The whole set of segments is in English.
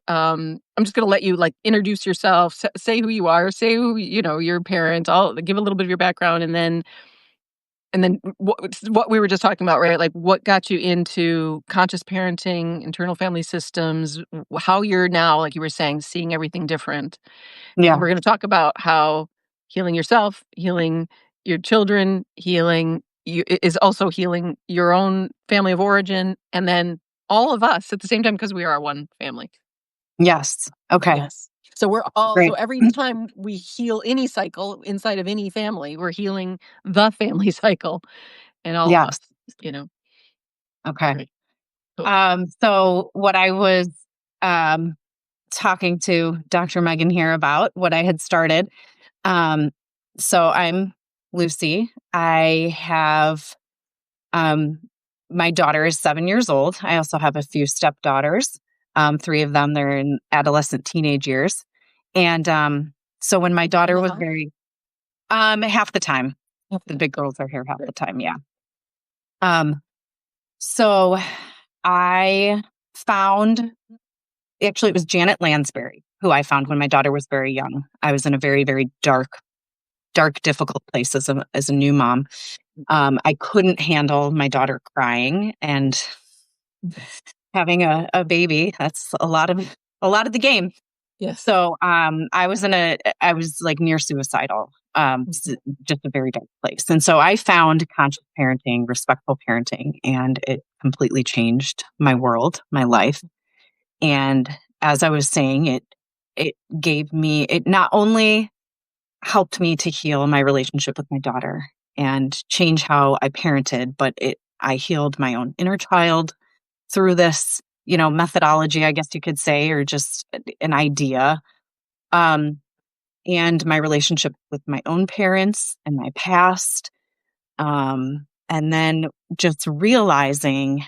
I'm just going to let you like introduce yourself, say who you are, say who, your parents, I'll give a little bit of your background and then what we were just talking about, right? Like what got you into conscious parenting, internal family systems, how you're now, like you were saying, seeing everything different. And Yeah. we're going to talk about how healing yourself, healing your children, healing you is also healing your own family of origin, and then all of us at the same time because we are one family. Yes. Okay. Yes. So so Great. every time we heal any cycle inside of any family, we're healing the family cycle and all of us, Yes. you know. Okay. Great. Cool. So what I was um, talking to Dr. Megan here about, what I had started. Um, so I'm Lucy. I have um, my daughter is 7 years old. I also have a few stepdaughters. Three of them, they're in adolescent teenage years. And so when my daughter was half the time, the big girls are here half the time. Yeah. Um, so I found, actually, it was Janet Lansbury who I found when my daughter was very young. I was in a very, very dark, difficult place as a new mom. I couldn't handle my daughter crying, and having a baby, that's a lot of the game. Yes. So I was like near suicidal, just a very dark place. And so I found conscious parenting, respectful parenting, and it completely changed my world, my life. And as I was saying, it not only helped me to heal my relationship with my daughter and change how I parented, but I healed my own inner child through this, methodology, I guess you could say, or just an idea. Um, and my relationship with my own parents and my past. And then just realizing,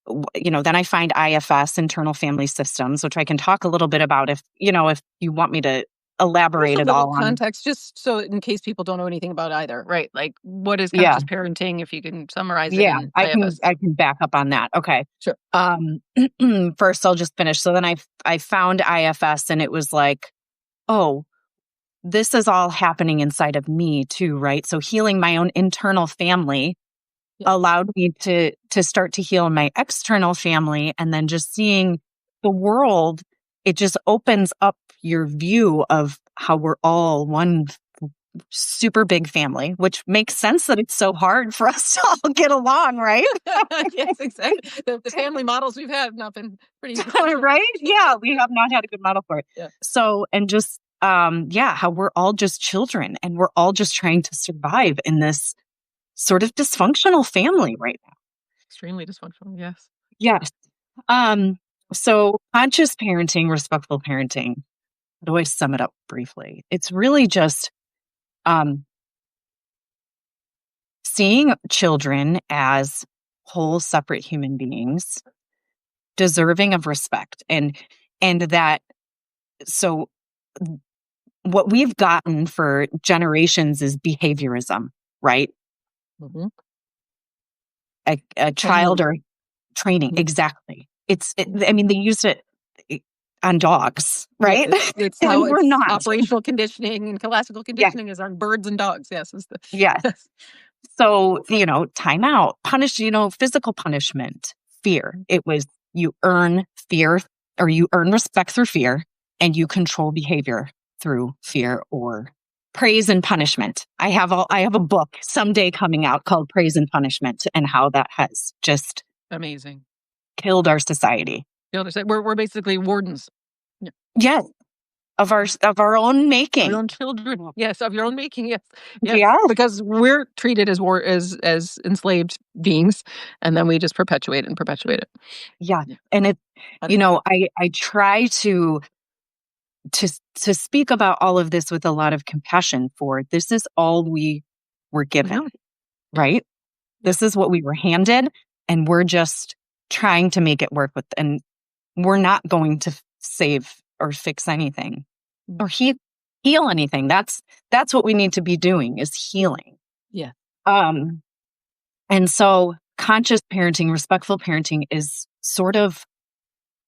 then I find IFS, internal family systems, which I can talk a little bit about if you want me to elaborate Just a it little all on. context, just so in case people don't know anything about either, right? Like, what is Yeah. conscious parenting? If you can summarize it Yeah, in I can IFS. I can back up on that. Okay. Sure. First I'll just finish. So then I found IFS, and it was like, oh, this is all happening inside of me too, right? So healing my own internal family allowed me to start to heal my external family, and then just seeing the world, it just opens up your view of how we're all one super big family, which makes sense that it's so hard for us to all get along, right? Yes, exactly. The family models we've had have not been pretty. Right? Yeah, we have not had a good model for it. Yeah. So, and just how we're all just children, and we're all just trying to survive in this sort of dysfunctional family right now. Extremely dysfunctional. Yes. Yes. Um, so conscious parenting, respectful parenting. How do I sum it up briefly? It's really just um seeing children as whole separate human beings deserving of respect, and that, so what we've gotten for generations is behaviorism, right? Mm-hmm. A child or training. Exactly. I mean, they used it on dogs, right? Yeah, it's And how we're it's not. operational conditioning and classical Yes. conditioning is on birds and dogs. Yes, is the Yes. yes. So, timeout, physical punishment, fear. It was, you earn fear, or you earn respect through fear, and you control behavior through fear or praise and punishment. I have a book someday coming out called Praise and Punishment, and how that has just Amazing. killed our society. The other side, we're basically wardens. Yeah. Yes, of our own making. Your own children. Yes, of your own making. Yes. Yes. Yeah. Because we're treated as as enslaved beings, and then we just perpetuate it and perpetuate it. Yeah. And I try to speak about all of this with a lot of compassion, for this is all we were given, right? This is what we were handed, and we're just trying to make it work and we're not going to save or fix anything or heal anything. That's what we need to be doing, is healing. Yeah. And so conscious parenting, respectful parenting is sort of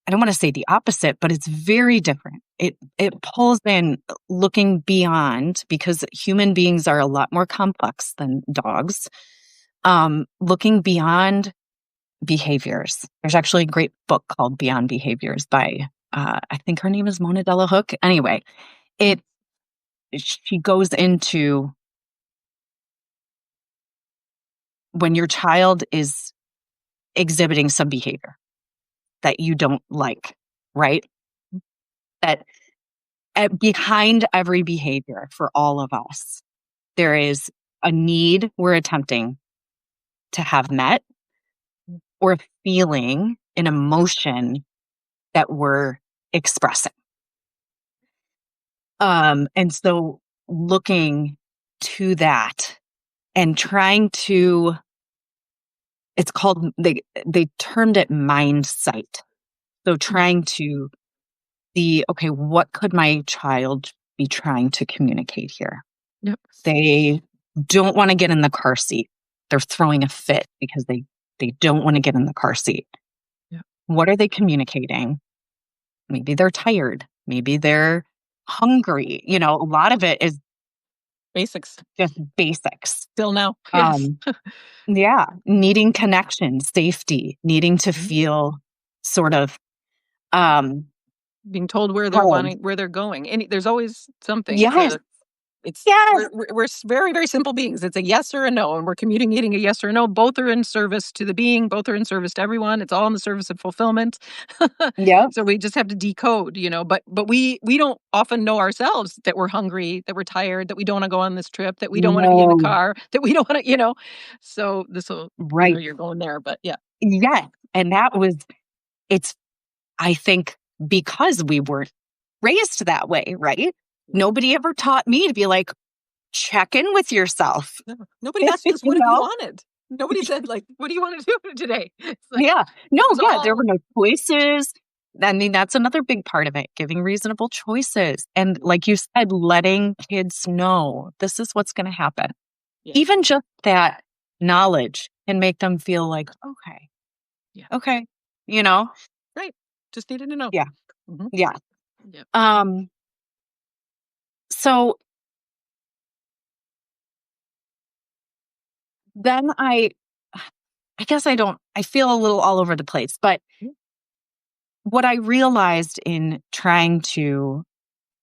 I don't want to say the opposite, but it's very different. It pulls in looking beyond, because human beings are a lot more complex than dogs. Looking beyond behaviors. There's actually a great book called Beyond Behaviors by I think her name is Mona Delahooke. Anyway, she goes into when your child is exhibiting some behavior that you don't like, right? That behind every behavior for all of us, there is a need we're attempting to have met, or a feeling, an emotion that we're expressing. And so looking to that and trying to, it's called, they termed it mind sight. So trying to see, okay, what could my child be trying to communicate here? Yep. They don't want to get in the car seat. They're throwing a fit because they don't want to get in the car seat. Yep. What are they communicating? Maybe they're tired. Maybe they're hungry. A lot of it is Basics. just basics. Still now. Yes. Yeah. Needing connection, safety, needing to feel sort of being told where they're wanting, where they're going. And there's always something. Yes. Yes. We're very, very simple beings. It's a yes or a no, and we're communicating a yes or a no. Both are in service to the being. Both are in service to everyone. It's all in the service of fulfillment. Yeah. So we just have to decode, but we don't often know ourselves that we're hungry, that we're tired, that we don't want to go on this trip, that we don't want to be in the car, that we don't want to, So this will, right. You're going there, but yeah. Yeah. And I think because we weren't raised that way, right? Nobody ever taught me to be like, check in with yourself. Nobody asked us what you wanted. Nobody said, what do you want to do today? Yeah. No, yeah, there were no choices. I mean, that's another big part of it, giving reasonable choices. And like you said, letting kids know this is what's going to happen. Yeah. Even just that knowledge can make them feel like, okay. Yeah. Okay. Right. Just needed to know. Yeah. Mm-hmm. Yeah. Yep. So then I guess I feel a little all over the place, but what I realized in trying to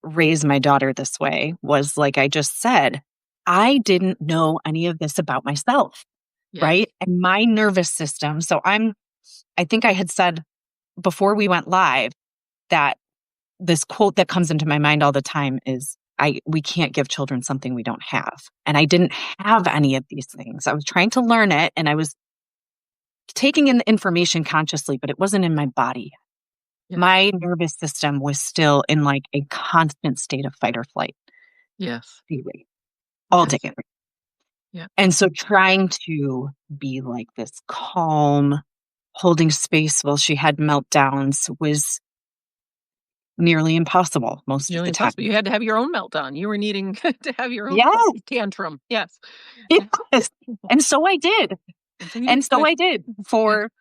raise my daughter this way was, like I just said, I didn't know any of this about myself, right? And my nervous system. So I think I had said before we went live that this quote that comes into my mind all the time is, we can't give children something we don't have. And I didn't have any of these things. I was trying to learn it, and I was taking in the information consciously, but it wasn't in my body. Yeah. My nervous system was still in like a constant state of fight or flight. Yes. All day. Yeah. And so trying to be like this calm, holding space while she had meltdowns was nearly impossible most of the time. You had to have your own meltdown. You were needing to have your own tantrum. Yes. Yes. And so I did. I did for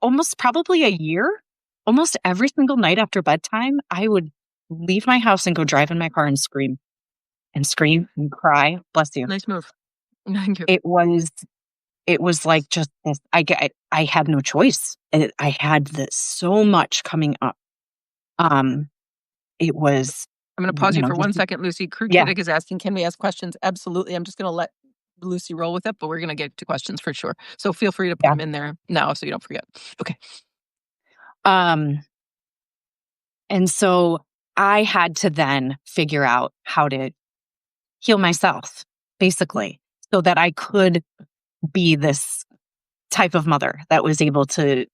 almost probably a year. Almost every single night after bedtime, I would leave my house and go drive in my car and scream and cry. Bless you. Nice move. Thank you. It was like just this. I had no choice. I had so much coming up. It was. I'm going to pause you for 1 second, Lucy. Crew Critic is asking, can we ask questions? Absolutely. I'm just going to let Lucy roll with it, but we're going to get to questions for sure. So feel free to put them in there now so you don't forget. Okay. And so I had to then figure out how to heal myself, basically, so that I could be this type of mother that was able to,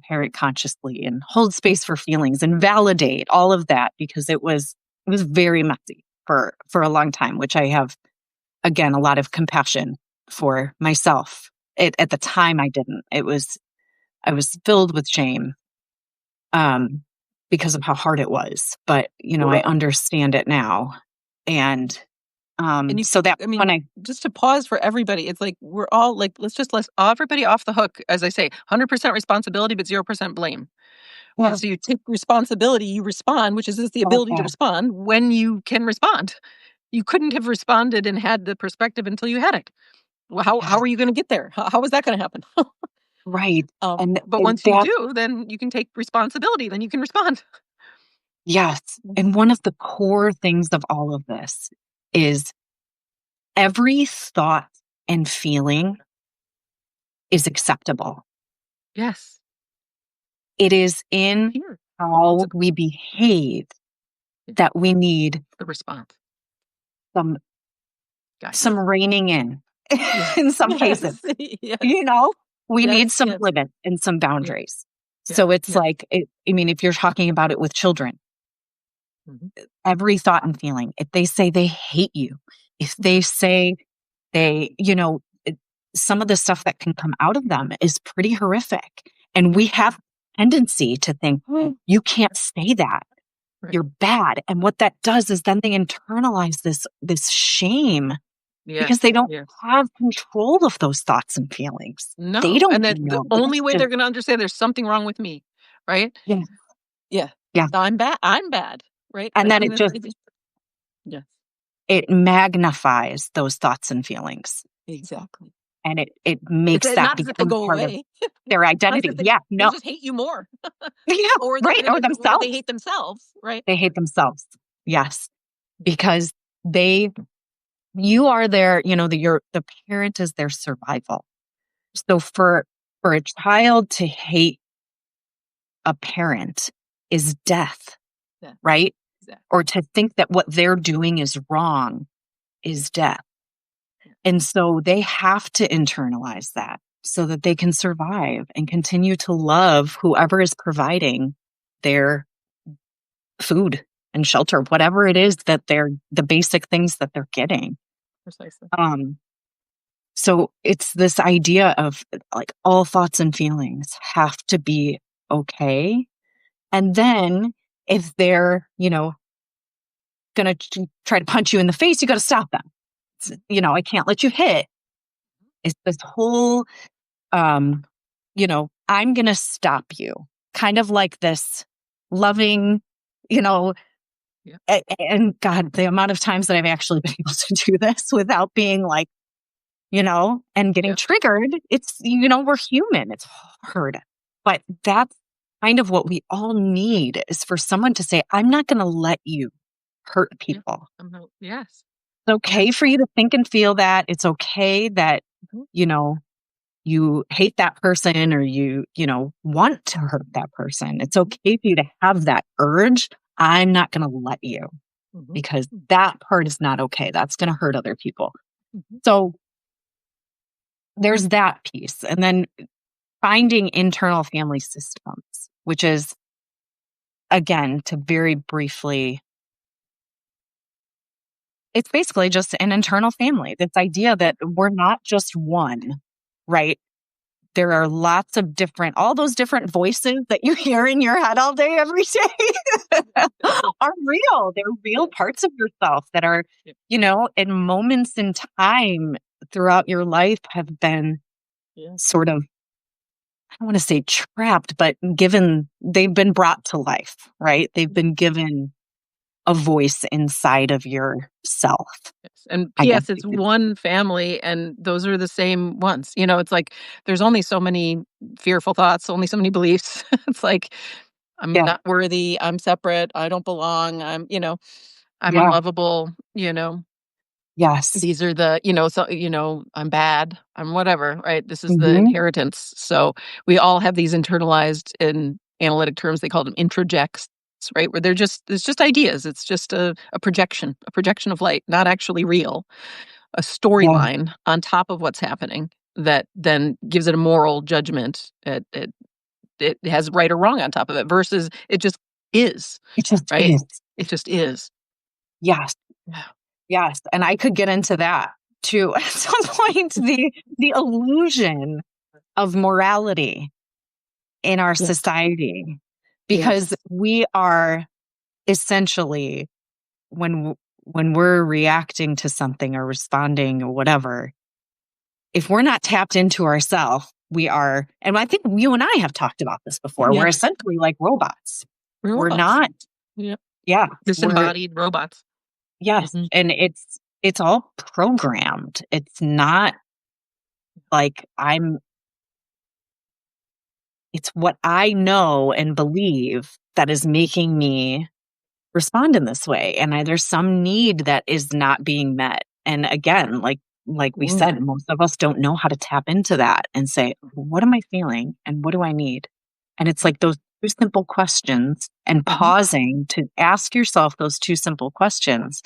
parent consciously and hold space for feelings and validate all of that, because it was very messy for a long time, which I have, again, a lot of compassion for myself. At the time I didn't. I was filled with shame because of how hard it was. But, I understand it now. And just to pause for everybody, it's like, we're all like, let's let everybody off the hook. As I say, 100% responsibility, but 0% blame. Yeah. So you take responsibility, you respond, which is just the ability to respond when you can respond. You couldn't have responded and had the perspective until you had it. Well, how are you going to get there? How is that going to happen? Right. But And once you that, do, then you can take responsibility. Then you can respond. yes. And one of the core things of all of this is every thought and feeling is acceptable. Yes. It is in Here, how we behave that we need the response. some Guidance. some reining in Yes. in some cases. Yes. You know, we Yes, need some yes. limits and some boundaries. Yeah, So it's yeah. like, I mean, if you're talking about it with children, Mhm. every thought and feeling, if they say they hate you, if they say they, some of the stuff that can come out of them is pretty horrific. And we have tendency to think, you can't say that. Right. You're bad. And what that does is then they internalize this shame because they don't have control of those thoughts and feelings. No. They don't And that the know. only way they're going to understand there's something wrong with me, right? Yeah. Yeah. Yeah. I'm bad, right? And then it yes. it magnifies those thoughts and feelings. Exactly. And it makes It's that not as if they become go part away. of their identity. They No. just hate you more. Yeah, or right. Or or themselves. they hate themselves, right? They hate themselves. Yes. Because you are the parent is their survival. So for a child to hate a parent is death, Yeah. right? Exactly. Or to think that what they're doing is wrong is death. And so they have to internalize that so that they can survive and continue to love whoever is providing their food and shelter, whatever it is that the basic things that they're getting. Precisely. So it's this idea of like all thoughts and feelings have to be okay. And then if they're, going to try to punch you in the face, you got to stop them. I can't let you hit. It's this whole, I'm going to stop you. Kind of like this loving, and God, the amount of times that I've actually been able to do this without being like, and getting triggered, it's, we're human. It's hard. But that's kind of what we all need is for someone to say, I'm not going to let you hurt people. Yes. It's okay for you to think and feel that. It's okay that, you hate that person or you want to hurt that person. It's okay for you to have that urge. I'm not going to let you because that part is not okay. That's going to hurt other people. So there's that piece. And then finding internal family systems, which is, again, to very briefly, it's basically just an internal family. This idea that we're not just one, right? There are lots of all those different voices that you hear in your head all day, every day are real. They're real parts of yourself that are, in moments in time throughout your life have been sort of, I don't want to say trapped, but they've been brought to life, right? They've been given a voice inside of yourself. And P.S. It's one family, and those are the same ones. It's like there's only so many fearful thoughts, only so many beliefs. It's like I'm not worthy. I'm separate. I don't belong. I'm unlovable. Yes. These are the I'm bad. I'm whatever. Right. This is the inheritance. So we all have these internalized, in analytic terms, they call them introjects. Right, where it's just ideas. It's just a projection of light, not actually real. A storyline on top of what's happening that then gives it a moral judgment. It has right or wrong on top of it versus it just is. It just right? is. It just is. Yes. Yes, and I could get into that too at some point. The illusion of morality in our society. Because we are essentially, when we're reacting to something or responding or whatever, if we're not tapped into ourselves, we are, and I think you and I have talked about this before, we're Yeah. essentially like robots. We're Robots. not, Yeah. yeah, Disembodied robots. yes. Mhm. And it's all programmed. It's not like it's what I know and believe that is making me respond in this way. And there's some need that is not being met. And again, like we Mm. said, most of us don't know how to tap into that and say, what am I feeling and what do I need? And it's like those two simple questions, and Mhm. pausing to ask yourself those two simple questions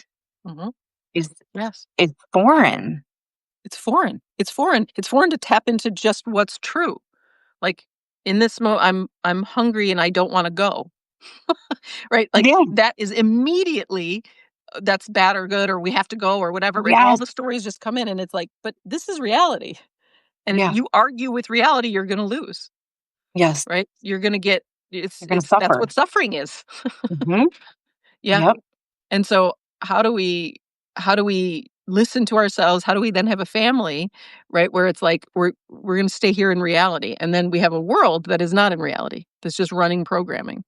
Mhm. is Yes. is foreign. It's foreign. It's foreign. It's foreign to tap into just what's true. Like, in this I'm hungry and I don't wanna go. Right? Like, Yeah. that is immediately, that's bad or good or we have to go or whatever, right? All Yes. the stories just come in and it's like, but this is reality. And if Yeah. you argue with reality, you're gonna lose, Yes. right? You're gonna get You're going to it's that's suffer. what suffering is. Hmm. Yeah. Yep. And so how do we listen to ourselves? How do we then have a family, right? Where it's like we're gonna stay here in reality. And then we have a world that is not in reality, that's just running programming.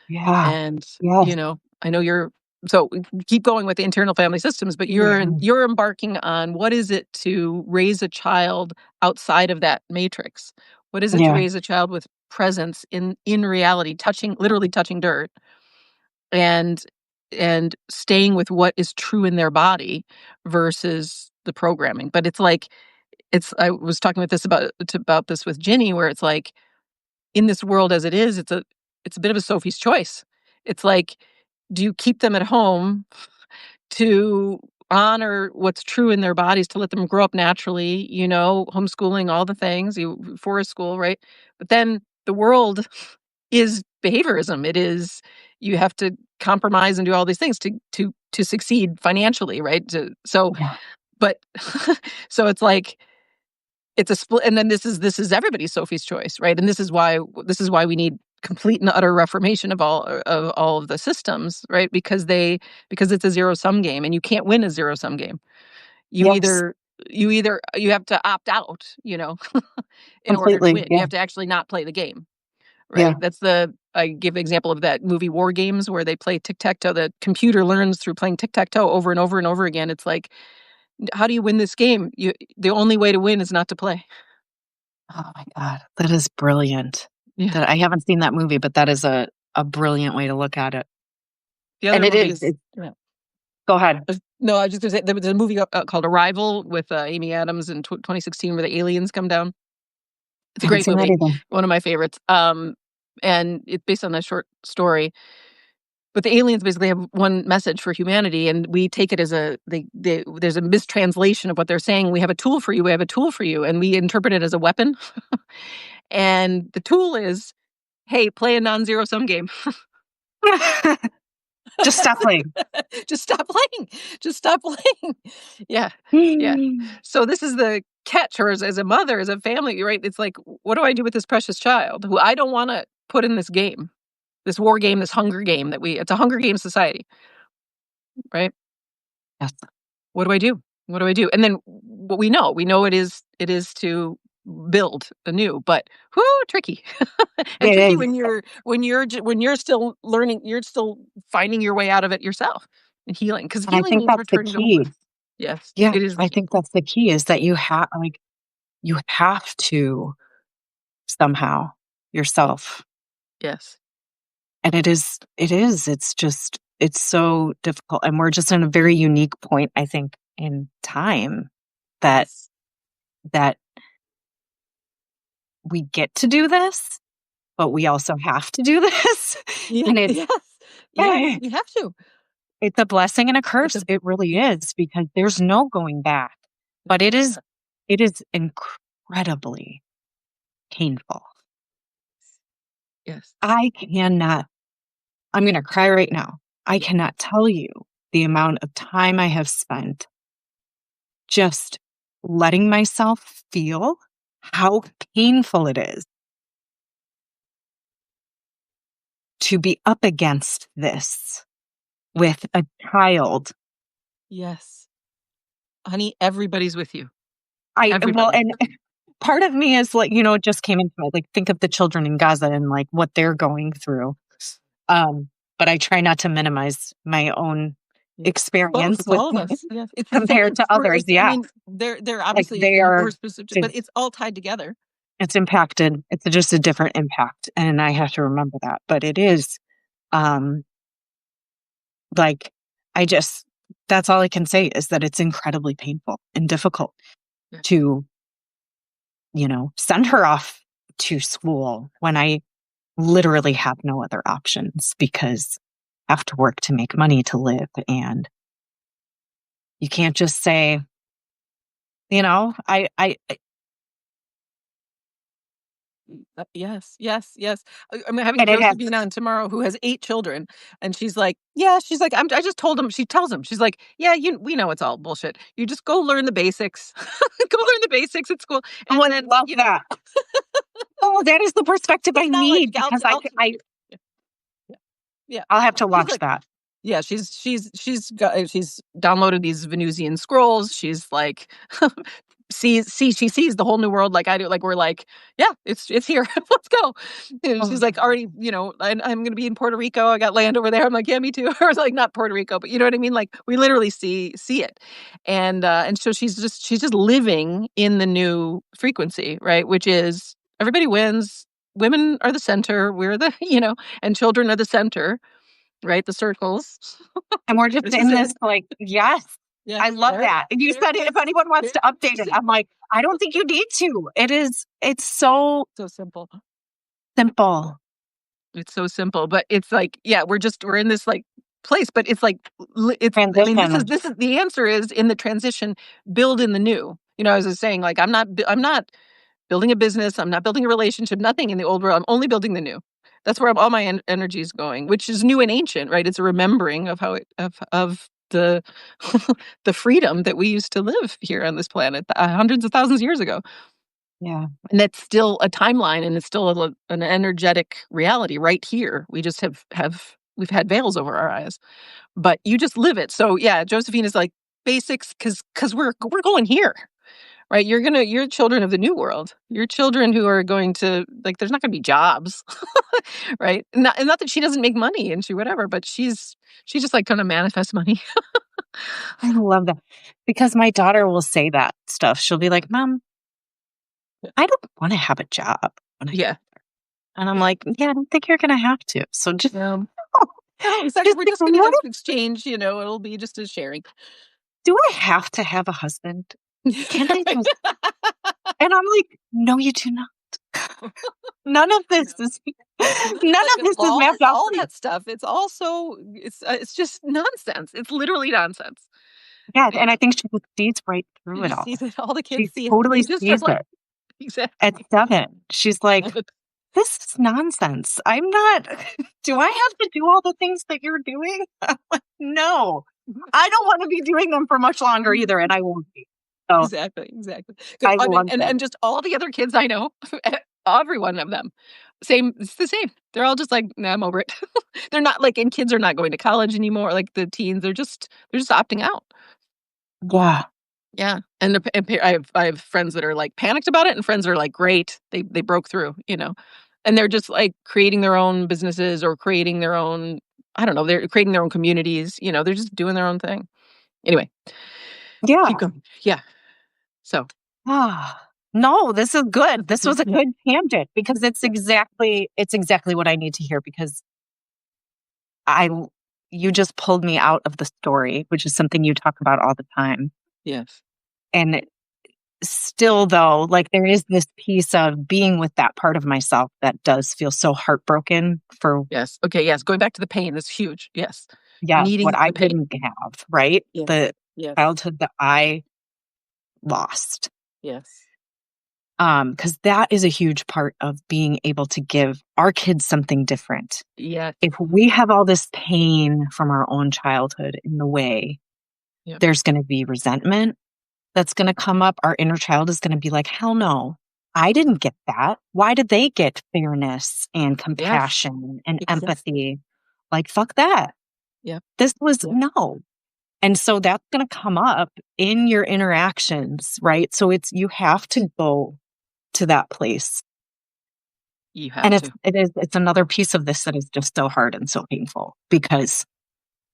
Yeah. And, Yes. I know you're so keep going with the internal family systems, but Yeah. you're embarking on what is it to raise a child outside of that matrix? What is it to Yeah. raise a child with presence in reality, literally touching dirt and staying with what is true in their body versus the programming. But it's like I was talking with this about this with Ginny, where it's like in this world as it is, it's a bit of a Sophie's choice. It's like, do you keep them at home to honor what's true in their bodies, to let them grow up naturally, homeschooling, all the things, forest school, right? But then the world is behaviorism. It is you have to compromise and do all these things to succeed financially, right? Yeah. But so it's like it's a split, and then this is everybody's Sophie's choice, right? And this is why we need complete and utter reformation of all of the systems, right? Because it's a zero sum game, and you can't win a zero sum game. You Yes. either you have to opt out, in order to Completely. win. You Yeah. have to actually not play the game, Yeah. right? I give the example of that movie War Games where they play tic tac toe. The computer learns through playing tic tac toe over and over and over again. It's like, how do you win this game? The only way to win is not to play. Oh my God. That is brilliant. Yeah. That I haven't seen that movie, but that is a brilliant way to look at it. The And other it movie is. is It's, yeah. go ahead. No, I was just gonna say there was a movie called Arrival with Amy Adams in 2016 where the aliens come down. It's I a haven't great seen that movie, either. one of my favorites. And it's based on a short story. But the aliens basically have one message for humanity, and we take it as there's a mistranslation of what they're saying. We have a tool for you. We have a tool for you, and we interpret it as a weapon. And the tool is, hey, play a non-zero sum game. Just stop playing. Just stop playing. Just stop playing. Yeah. Yeah. So this is the catch, or as a mother, as a family, right? It's like, what do I do with this precious child who I don't want to put in this game, this war game, this hunger game it's a Hunger Game society, right? Yes. What do I do? What do I do? And then what we know it is to build anew, but whoo, tricky. And It tricky is. when you're still learning, you're still finding your way out of it yourself and healing, because And I healing think means that's the returning to key. wholeness. Yes, Yeah. it is the I key. think that's the key is that you have to somehow yourself. Yes. And it's just, it's so difficult. And we're just in a very unique point, I think, in time that, Yes. that we get to do this, but we also have to do this. Yeah. And Yes. Yes. We have to. it's a blessing and a It's curse. a It really is, because there's no going back. But it is incredibly painful. yes. I cannot, I'm going to cry right now. I cannot tell you the amount of time I have spent just letting myself feel how painful it is to be up against this with a child. Yes. Honey, everybody's with you. Well, Everybody. part of me is like, it just came into it. Like, think of the children in Gaza and like what they're going through. But I try not to minimize my own experience Both, with all of us. Yeah. It's the same. compared to others. I Yeah. mean, they're Like obviously they in are, worse position, but it's all tied together. it's impacted. It's just a different impact. And I have to remember that. But it is, um, like, that's all I can say is that it's incredibly painful and difficult Yeah. to, send her off to school when I literally have no other options because I have to work to make money to live. And you can't just say, Yes, yes, yes. I'm having and it has, Josephine on tomorrow who has 8 children, and she's like, I just told him, she tells him, she's like, yeah, we know it's all bullshit. You just go learn the basics. Go learn the basics at school. And I then, love that. Oh, that is the perspective I it's not like, need because yeah, yeah, yeah. I'll have to She's watch like, that. yeah, she's downloaded these Venusian scrolls. She's like, she sees the whole new world like I do. Like we're like, yeah, it's here. Let's go. And she's like already, I'm gonna be in Puerto Rico. I got land over there. I'm like, yeah, me too. Or like not Puerto Rico, but you know what I mean? Like we literally see it. And so she's just living in the new frequency, right? Which is everybody wins. Women are the center. We're the, and children are the center, right? The circles. And we're just This in is this, it. like, yes, Yeah. I love that. And you There said it if is. anyone wants to update it, I'm like, I don't think you need to. It's so So simple. simple. It's so simple, but it's like, yeah, we're in this like place, but it's like, I mean, Transition. this is the answer is in the transition, build in the new. I was just saying, like, I'm not building a business. I'm not building a relationship, nothing in the old world. I'm only building the new. That's where all my energy is going, which is new and ancient, right? It's a remembering of how of the the freedom that we used to live here on this planet hundreds of thousands of years ago. Yeah. And that's still a timeline, and it's still an energetic reality right here. We just we've had veils over our eyes, but you just live it. So yeah, Josephine is like basics because we're going here, right? You're children of the new world. You're children who are going to like. There's not going to be jobs, right? Not that she doesn't make money and she whatever, but she just like kind of manifests money. I love that because my daughter will say that stuff. She'll be like, Mom, I don't want to have a job when I Yeah. get there. And I'm like, yeah, I don't think you're going to have to. So just, No, exactly. We're just going to exchange. It'll be just a sharing. do I have to have a husband? Can I just? And I'm like, no, you do not. None of this is mapped out. All that stuff. It's also it's just nonsense. It's literally nonsense. Yeah, and I think she just sees right through it She all. sees it. All the kids She see it. totally She just sees like, it. exactly. At 7, she's like, this is nonsense. I'm not, do I have to do all the things that you're doing? I'm like, no, I don't want to be doing them for much longer either, and I won't be. So Exactly. I love that. And just all the other kids I know, every one of them, same. It's the same. They're all just like, nah, I'm over it. They're not like, and kids are not going to college anymore. Like the teens, they're just opting out. Yeah. Yeah, and I have friends that are like panicked about it, and friends that are like, great, they broke through, and they're just like creating their own businesses or creating their own, I don't know, they're creating their own communities. They're just doing their own thing. Anyway, Yeah. keep going. Yeah. So. No, this is good. This was a good tangent because it's exactly what I need to hear because you just pulled me out of the story, which is something you talk about all the time. Yes. And still, though, like there is this piece of being with that part of myself that does feel so heartbroken for. Yes. Okay. Yes. Going back to the pain is huge. Yes. Yeah. Needing what I pain. didn't have, right? Yes. The Yes. childhood that I lost. Yes. Because that is a huge part of being able to give our kids something different. Yeah. If we have all this pain from our own childhood in the way, Yep. there's going to be resentment that's going to come up. Our inner child is going to be like, hell no, I didn't get that. Why did they get fairness and compassion and empathy? Like, fuck that. Yeah. This was no. And so that's going to come up in your interactions, right? So you have to go to that place. You have And to. it's another piece of this that is just so hard and so painful because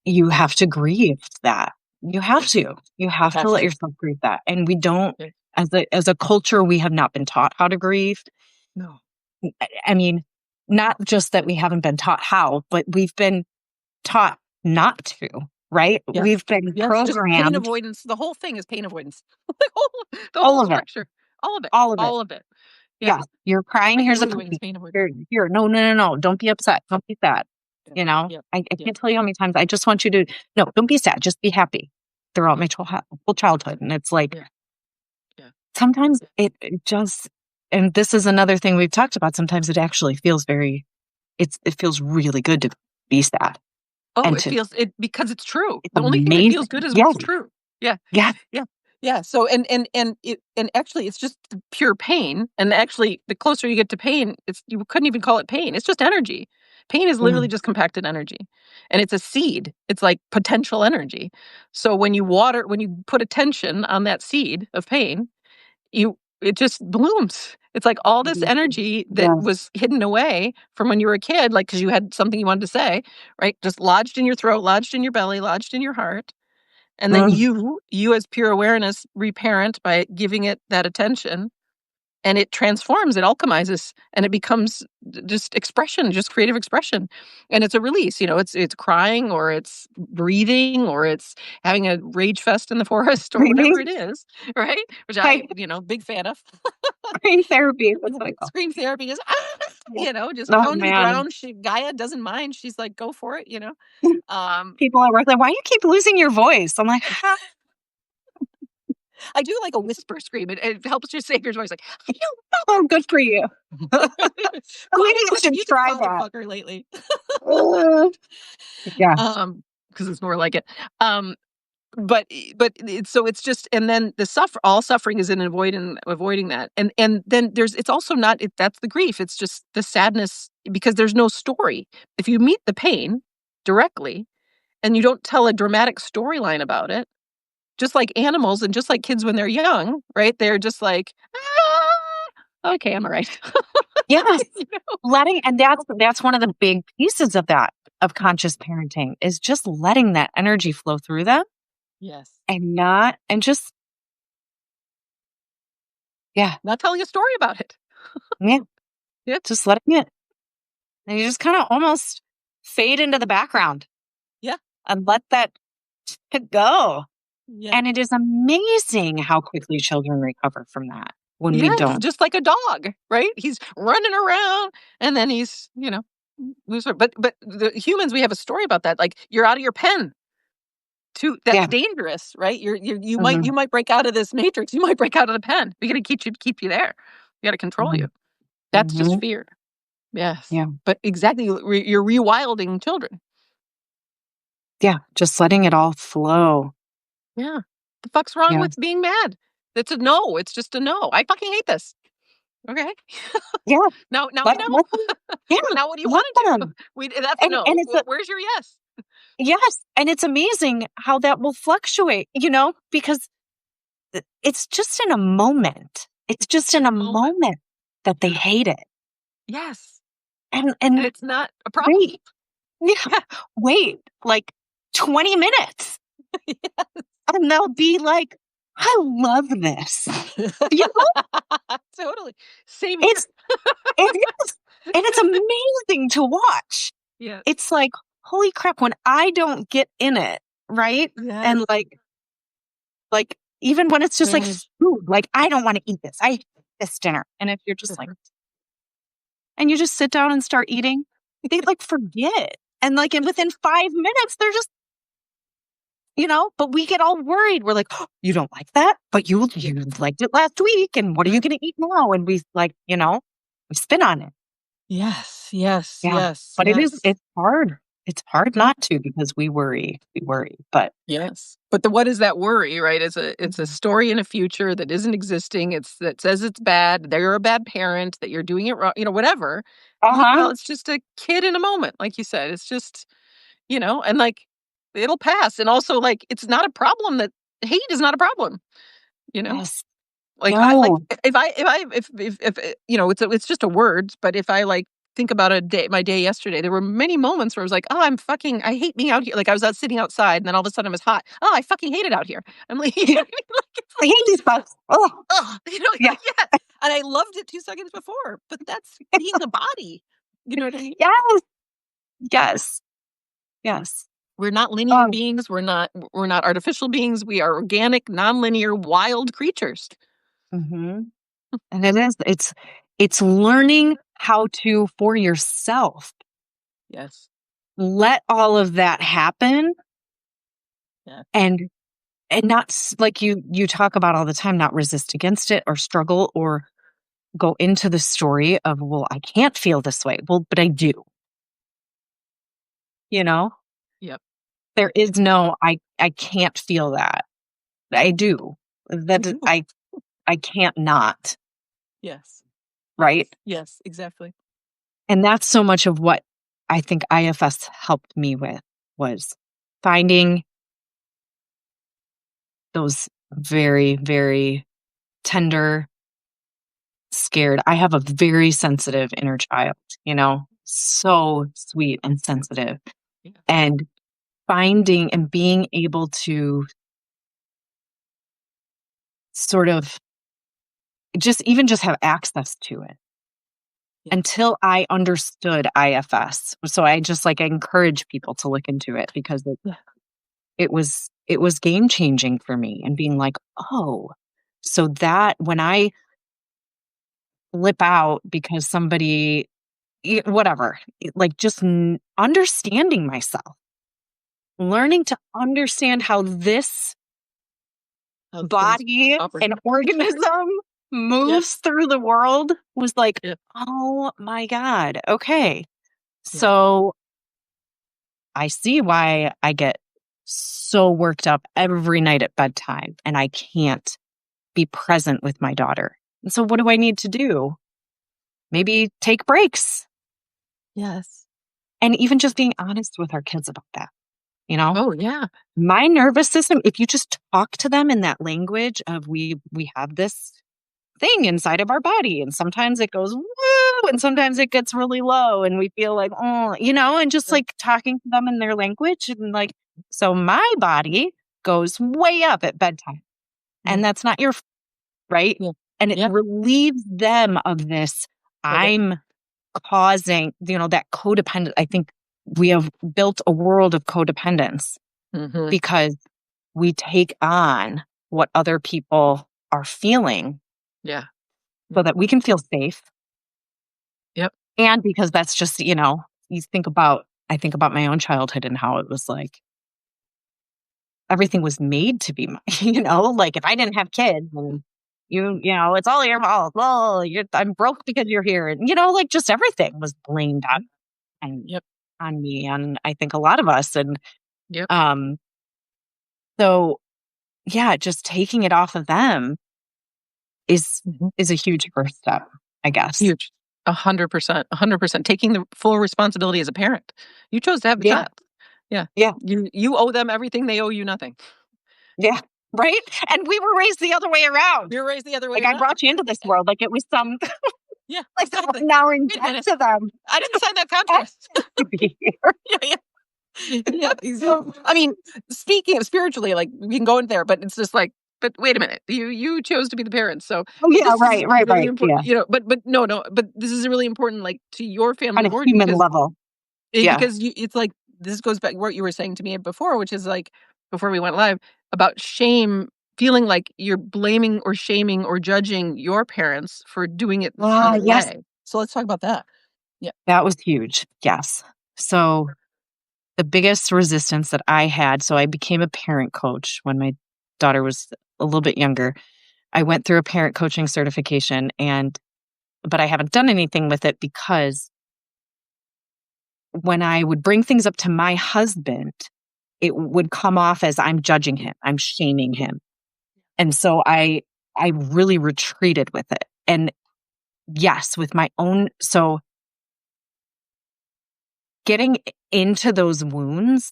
you have to grieve that. You have to. You You have to have let to. yourself grieve that. And we don't, Yeah. as a culture, we have not been taught how to grieve. No. I mean, not just that we haven't been taught how, but we've been taught not to, right? Yes. We've been Yes. Just pain programmed, avoidance. The whole thing is pain avoidance. The whole all of it, structure. All of it. all of it. All of it. Yeah. Yes, you're crying. Everything Here's a we're doing is cookie. pain avoidance. Here. No, no, no, no. Don't be upset. Don't be sad. Yeah. You know, Yeah. I Yeah. can't tell you how many times I just want you to, no, don't be sad. Just be happy throughout my whole childhood. And it's like, Yeah. Yeah. sometimes it just, and this is another thing we've talked about. Sometimes it actually feels it feels really good to be sad Oh, and it to, feels it because it's true. it's The only thing that feels amazing. good is Yes. what's true. Yeah. Yes. Yeah. Yeah. So and actually it's just pure pain. And actually the closer you get to pain, it's you couldn't even call it pain. It's just energy. Pain is literally just compacted energy. And it's a seed. It's like potential energy. So when you put attention on that seed of pain, it just blooms. It's like all this energy that Yes. was hidden away from when you were a kid, like because you had something you wanted to say, right? Just lodged in your throat, lodged in your belly, lodged in your heart. And then Mm. you as pure awareness reparent by giving it that attention, and it transforms, it alchemizes, and it becomes just expression, just creative expression. And it's a release, it's crying, or it's breathing, or it's having a rage fest in the forest, or whatever Screaming. it is, right? Which Like, big fan of. scream therapy. That's what I call Scream therapy is, it. just Oh pounding the man. ground. Gaia doesn't mind. She's like, go for it. Um, People at work like, why you keep losing your voice? I'm like, I do like a whisper scream. It helps you save your voice. Like, I oh, good for you. don't Maybe I should use try that. motherfucker lately. Uh, yeah. Because it's more like it. But it's just, and then all suffering is in avoiding that. And then it's also not, that's the grief. It's just the sadness because there's no story. If you meet the pain directly and you don't tell a dramatic storyline about it, just like animals and just like kids when they're young, right? They're just like, okay, I'm all right. Yes. You know? Letting, and that's one of the big pieces of that, of conscious parenting, is just letting that energy flow through them Yes. and just, yeah. Not telling a story about it. Yeah. Yeah. Just letting it. And you just kind of almost fade into the background. Yeah. And let that go. Yeah. And it is amazing how quickly children recover from that when we don't. Just like a dog, right? He's running around and then he's, but the humans, we have a story about that. Like you're out of your pen. That's dangerous, right? You might break out of this matrix. You might break out of the pen. We got to keep you there. We got to control you. That's just fear. Yes. Yeah. But exactly, you're rewilding children. Yeah. Just letting it all flow. Yeah. The fuck's wrong with being mad? It's a no. It's just a no. I fucking hate this. Okay. Yeah. Now we know. Yeah. Now what do you want to do? That's a no. And Where's your yes? Yes. And it's amazing how that will fluctuate, because it's just in a moment. It's just in a moment that they hate it. Yes. And it's not a problem. Wait, like 20 minutes. Yes. And they'll be like, I love this. Totally. Same here. And it's amazing to watch. Yeah. It's like, holy crap, when I don't get in it, right? Yes. And like even when it's just like food, like I don't want to eat this. I hate this dinner. And if you're just like, and you just sit down and start eating, they like forget. And like within 5 minutes, they're just, but we get all worried. We're like, oh, you don't like that, but you liked it last week. And what are you going to eat now? And we like, we spin on it. Yes. But it's hard. It's hard not to, because we worry, but yes. But what is that worry, right? It's a story in a future that isn't existing. That says it's bad, that you're a bad parent, that you're doing it wrong, whatever. Well, it's just a kid in a moment, like you said. It's just, and like it'll pass. And also, like, it's not a problem. That hate is not a problem, Yes. Like, I like, No. if you know, it's just a word, but if I, like, think about my day yesterday, there were many moments where I was like, "Oh, I hate being out here." Like, I was out sitting outside, and then all of a sudden it was hot. "Oh, I fucking hate it out here." I'm like, you know what I mean? Like, it's I like, hate these bugs. Oh, ugh, you know, yeah. like, yeah, and I loved it 2 seconds before, but that's being a body. You know what I mean? Yes. Yes. Yes. We're not linear Oh, beings, we're not artificial beings, we are organic, nonlinear, wild creatures. mhm. And it's learning how to, for yourself, Yes. let all of that happen Yeah. and not like you talk about all the time, not resist against it or struggle or go into the story of, well, I can't feel this way. Well, but I do, you know? Yep. There is no I can't feel that. I do. You That do. I can't not, Yes. right? Yes, exactly. And that's so much of what I think IFS helped me with was finding those very, very tender, scared. I have a very sensitive inner child, so sweet and sensitive. Yeah. And finding and being able to sort of just have access to it Yeah. until I understood IFS. So I encourage people to look into it because Yeah. it was game changing for me and being like, oh, so that when I flip out because somebody whatever, like just understanding myself, learning to understand how this How things body operate. and organism Yep. moves through the world was like, Yep. oh my God. Okay. Yep. So I see why I get so worked up every night at bedtime and I can't be present with my daughter. And so what do I need to do? Maybe take breaks Yes. and even just being honest with our kids about that, you know? Oh, yeah. My nervous system, if you just talk to them in that language of we have this thing inside of our body and sometimes it goes woo and sometimes it gets really low and we feel like, oh, and just Yep. like talking to them in their language and like, so my body goes way up at bedtime Yeah. and that's not your right. Yeah. And it Yep. relieves them of this. Correct. I'm causing, that codependent. I think we have built a world of codependence Mhm. because we take on what other people are feeling Yeah. so that we can feel safe. Yep. And because that's just, I think about my own childhood and how it was like everything was made to be, like if I didn't have kids and it's all your fault. Well, I'm broke because you're here. And, like just everything was blamed and Yep. on me. And I think a lot of us. And, Yep. um, so yeah, just taking it off of them is Mhm. is a huge first step, I guess. Huge. 100%, 100%. Taking the full responsibility as a parent. You chose to have the Yeah. child. Yeah. Yeah. You owe them everything, they owe you nothing. Yeah. Right. And we were raised the other way around. We were raised the other way Like I around. brought you into this world. Like it was some, Yeah, like exactly. now we're in Wait a debt minute. to them. I didn't sign that contract. To be here. Yeah, yeah. Yeah, so, I mean, speaking of spiritually, like, we can go in there, but it's just like, but wait a minute, you chose to be the parent, so Oh yeah. this is Right. Right. really Right. important, Yeah. but no, but this is really important, like, to your family On a more human because level. Yeah. it's like this goes back what you were saying to me before, which is like before we went live about shame, feeling like you're blaming or shaming or judging your parents for doing it this Ah, other yes. way. So let's talk about that. Yeah. That was huge. Yes. So the biggest resistance that I had, so I became a parent coach when my daughter was a little bit younger. I went through a parent coaching certification but I haven't done anything with it because when I would bring things up to my husband, it would come off as I'm judging him, I'm shaming him. And so I really retreated with it. And yes, with my own, so getting into those wounds,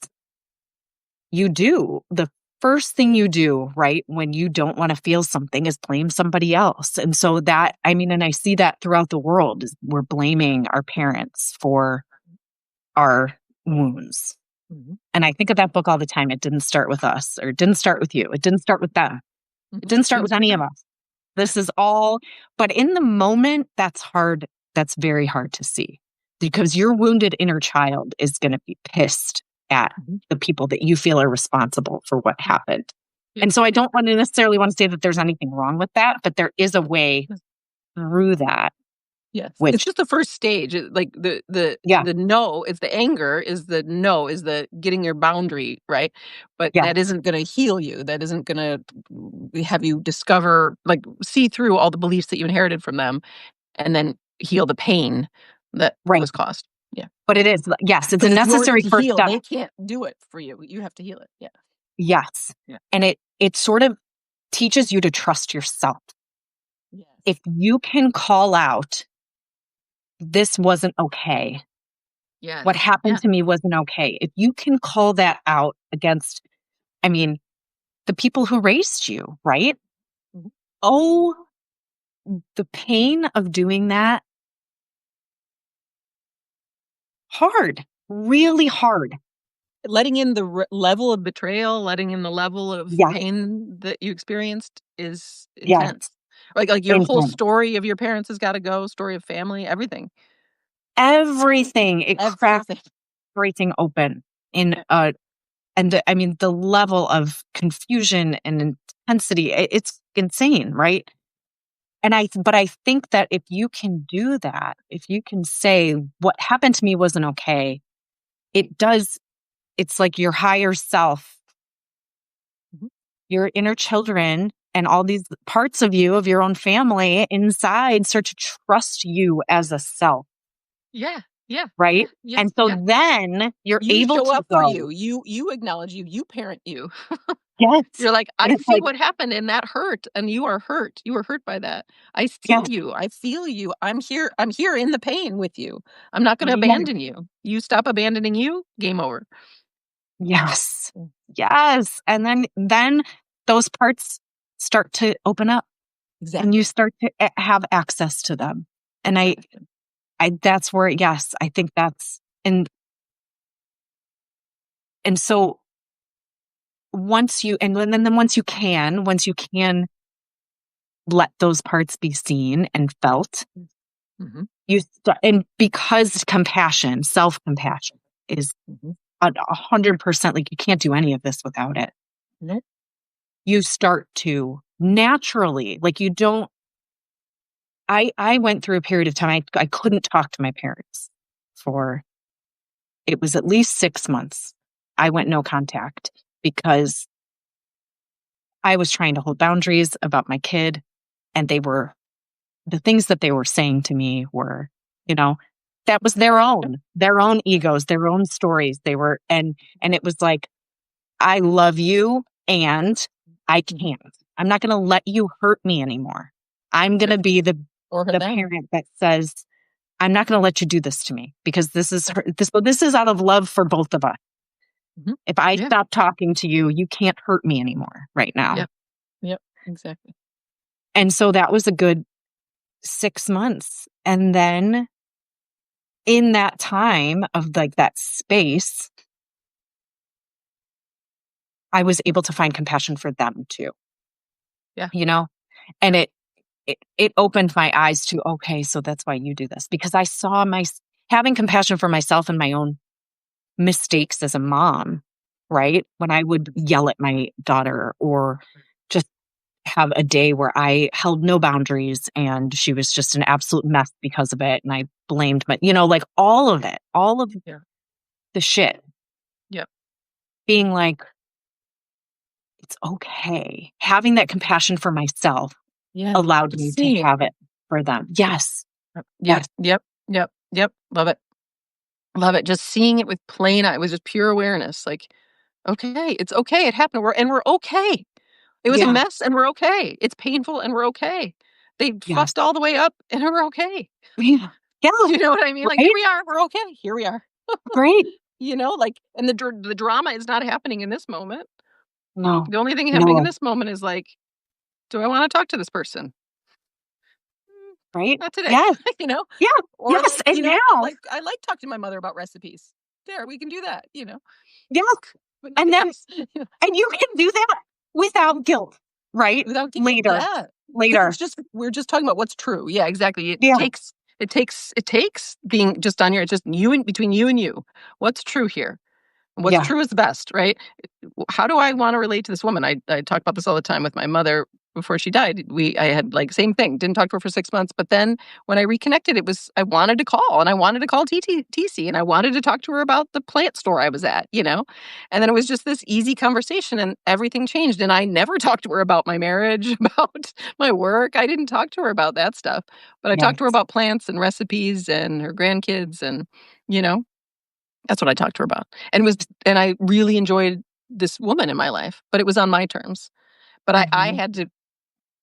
you do. The first thing you do, right, when you don't want to feel something is blame somebody else. And so that, I mean, and I see that throughout the world is we're blaming our parents for our wounds. Mhm. And I think of that book all the time. It didn't start with us, or it didn't start with you. It didn't start with them. It Mhm. didn't start with It's any of true. us. This is all, but in the moment, that's hard. That's very hard to see because your wounded inner child is going to be pissed at Mhm. the people that you feel are responsible for what happened. Yeah. And so I don't want to necessarily want to say that there's anything wrong with that, but there is a way through that, Yes. It's which, just the first stage. Like yeah, the no is the anger, is the no, is the getting your boundary, right? But yeah, that isn't gonna heal you. That isn't gonna have you discover, like, see through all the beliefs that you inherited from them and then heal the pain that right. was caused. Yeah. But it is, yes, it's a Because it's yours necessary to first heal. step. They can't do it for you. You have to heal it. Yeah. Yes. Yeah. And it sort of teaches you to trust yourself. Yes. If you can call out, this wasn't okay. Yes. What happened Yeah. to me wasn't okay. If you can call that out against, I mean, the people who raised you, right? Mhm. Oh, the pain of doing that, hard, really hard. Letting in the level of betrayal, letting in the level of Yes, pain that you experienced is yes, intense. Like, your whole intense. story of your parents has gotta go, story of family, everything. Everything, it cracked Everything. everything open in Yeah. and I mean, the level of confusion and intensity, it's insane, right? But I think that if you can do that, if you can say, what happened to me wasn't okay, it does, it's like your higher self, Mhm. your inner children, and all these parts of you, of your own family inside start to trust you as a self, Yeah. Yeah. right? Yeah. Yes. And so Yeah. then you're You able show to up for go, you. You acknowledge you. You parent you. yes. You're like, And "I it's see like, what happened and that hurt, and you are hurt. You were hurt by that. I see yes, you. I feel you. I'm here in the pain with you. I'm not gonna yes, abandon you. You stop abandoning you, game over." yes, Mm. yes. And then those parts start to open up and you Exactly. start to have access to them. And Exactly. I that's where, yes, I think that's, and so once you can let those parts be seen and felt, Mhm. and because compassion, self-compassion is Mhm. 100%, like you can't do any of this without it. Nope. You start to naturally, like you don't, I went through a period of time I couldn't talk to my parents for, it was at least 6 months. I went no contact because I was trying to hold boundaries about my kid, and the things that they were saying to me were, you know, that was Yep. their own egos, their own stories. They were, and it was like, I love you and I Mhm. can't. I'm not going to let you hurt me anymore. I'm going Yep. to be Or hurt the them. parent that says, I'm not going to let you do this to me because this is out of love for both of us. Mhm. If I Yeah. stop talking to you, you can't hurt me anymore right now. Yep. Yep. Exactly. And so that was a good 6 months. And then in that time of like that space, I was able to find compassion for them too, Yeah. you know? And it opened my eyes to, okay, so that's why you do this, because I saw having compassion for myself and my own mistakes as a mom, right? When I would yell at my daughter or just have a day where I held no boundaries and she was just an absolute mess because of it. And I blamed like all of it, all of Yeah. the shit, Yep. being like, it's okay. Having that compassion for myself Yeah. allowed Just me to seeing it. have it for them. Yes. Yep. Yes. Yep. Yep. Yep. Love it. Love it. Just seeing it with plain eye. It was just pure awareness. Like, okay, it's okay. It happened. We're okay. It was a Yeah. mess and we're okay. It's painful and we're okay. They Yes. fucked all the way up and we're okay. Yeah. Yeah. You know what I mean? Like, here Right? we are. We're okay. Here we are. Great. Like, and the drama is not happening in this moment. No. The only thing happening in No. this moment is like, do I want to talk to this person? Right? Not today, Yes. you know? Yeah. Or Yes. like, And now. I like talking to my mother about recipes. There, we can do that, Yes. but And nothing then else. and you can do that without guilt, right? Without guilt. Later. Yeah. Later. We're just talking about what's true. Yeah, exactly. Yeah. It takes being just on your, it's just you and between you and you. What's true here? What's Yeah. true is best, right? How do I want to relate to this woman? I talk about this all the time with my mother before she died. I had like same thing, didn't talk to her for 6 months. But then when I reconnected, I wanted to call, and I wanted to call TC, and I wanted to talk to her about the plant store I was at. And then it was just this easy conversation, and everything changed. And I never talked to her about my marriage, about my work. I didn't talk to her about that stuff. But I talked to her Yes. about plants and recipes and her grandkids, and you know, that's what I talked to her about. And I really enjoyed this woman in my life, but it was on my terms. But I Mhm. had to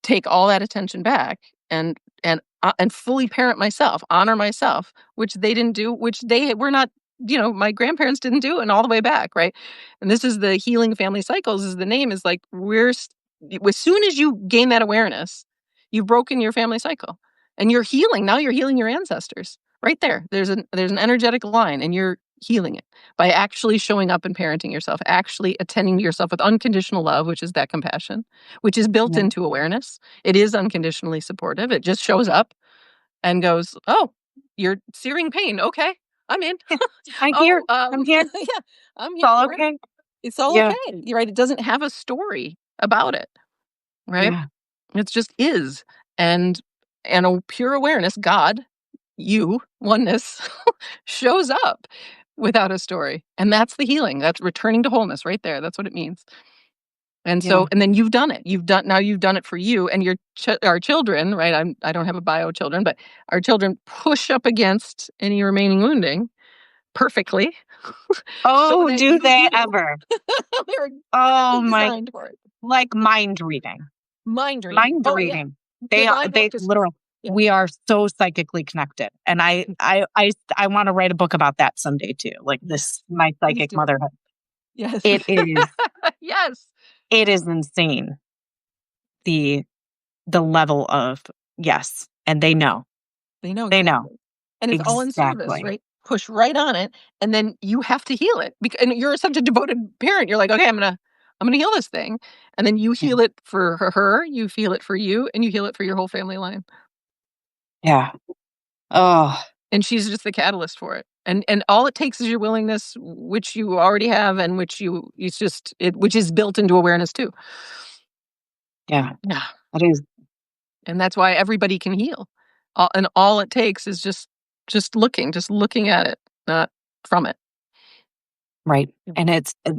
take all that attention back and fully parent myself, honor myself, which they didn't do, which they were not, my grandparents didn't do, and all the way back, right? And this is the Healing Family Cycles, is the name, is like, as soon as you gain that awareness, you've broken your family cycle and you're healing. Now you're healing your ancestors right there. There's an energetic line, and you're healing it by actually showing up and parenting yourself, actually attending to yourself with unconditional love, which is that compassion, which is built Yeah. into awareness. It is unconditionally supportive. It just shows up and goes, "Oh, you're searing pain. Okay, I'm in." I'm here. Oh, I'm here. yeah, I'm It's here all for it. okay. It's all Yeah. okay. You're right. It doesn't have a story about it, right? Yeah. It just is. And a pure awareness, God, you, oneness, shows up without a story. And that's the healing. That's returning to wholeness right there. That's what it means. And Yeah. so, and then you've done it. You've done it for you and our children, right? I don't have a bio children, but our children push up against any remaining wounding perfectly so Oh, that do you they heal. ever? They're Oh my, designed for it. like mind reading. Mind reading. Mind Oh yeah. reading. They Orchestra. literally, Yeah. we are so psychically connected. And I want to write a book about that someday too. Like this, my Please psychic do. motherhood. Yes. It is, Yes. it is insane. The, the level of, yes. And they know, They know they know exactly. And it's all in service, exactly. right? Push right on it, and then you have to heal it. And you're such a devoted parent. You're like, okay, I'm gonna heal this thing, and then you Yeah. heal it for her. You heal it for you, and you heal it for your whole family line. Yeah. Oh, And she's just the catalyst for it. And all it takes is your willingness, which you already have, and which is built into awareness too. yeah. Yeah. It is. And that's why everybody can heal. All it takes is just looking at it, not from it. Right. And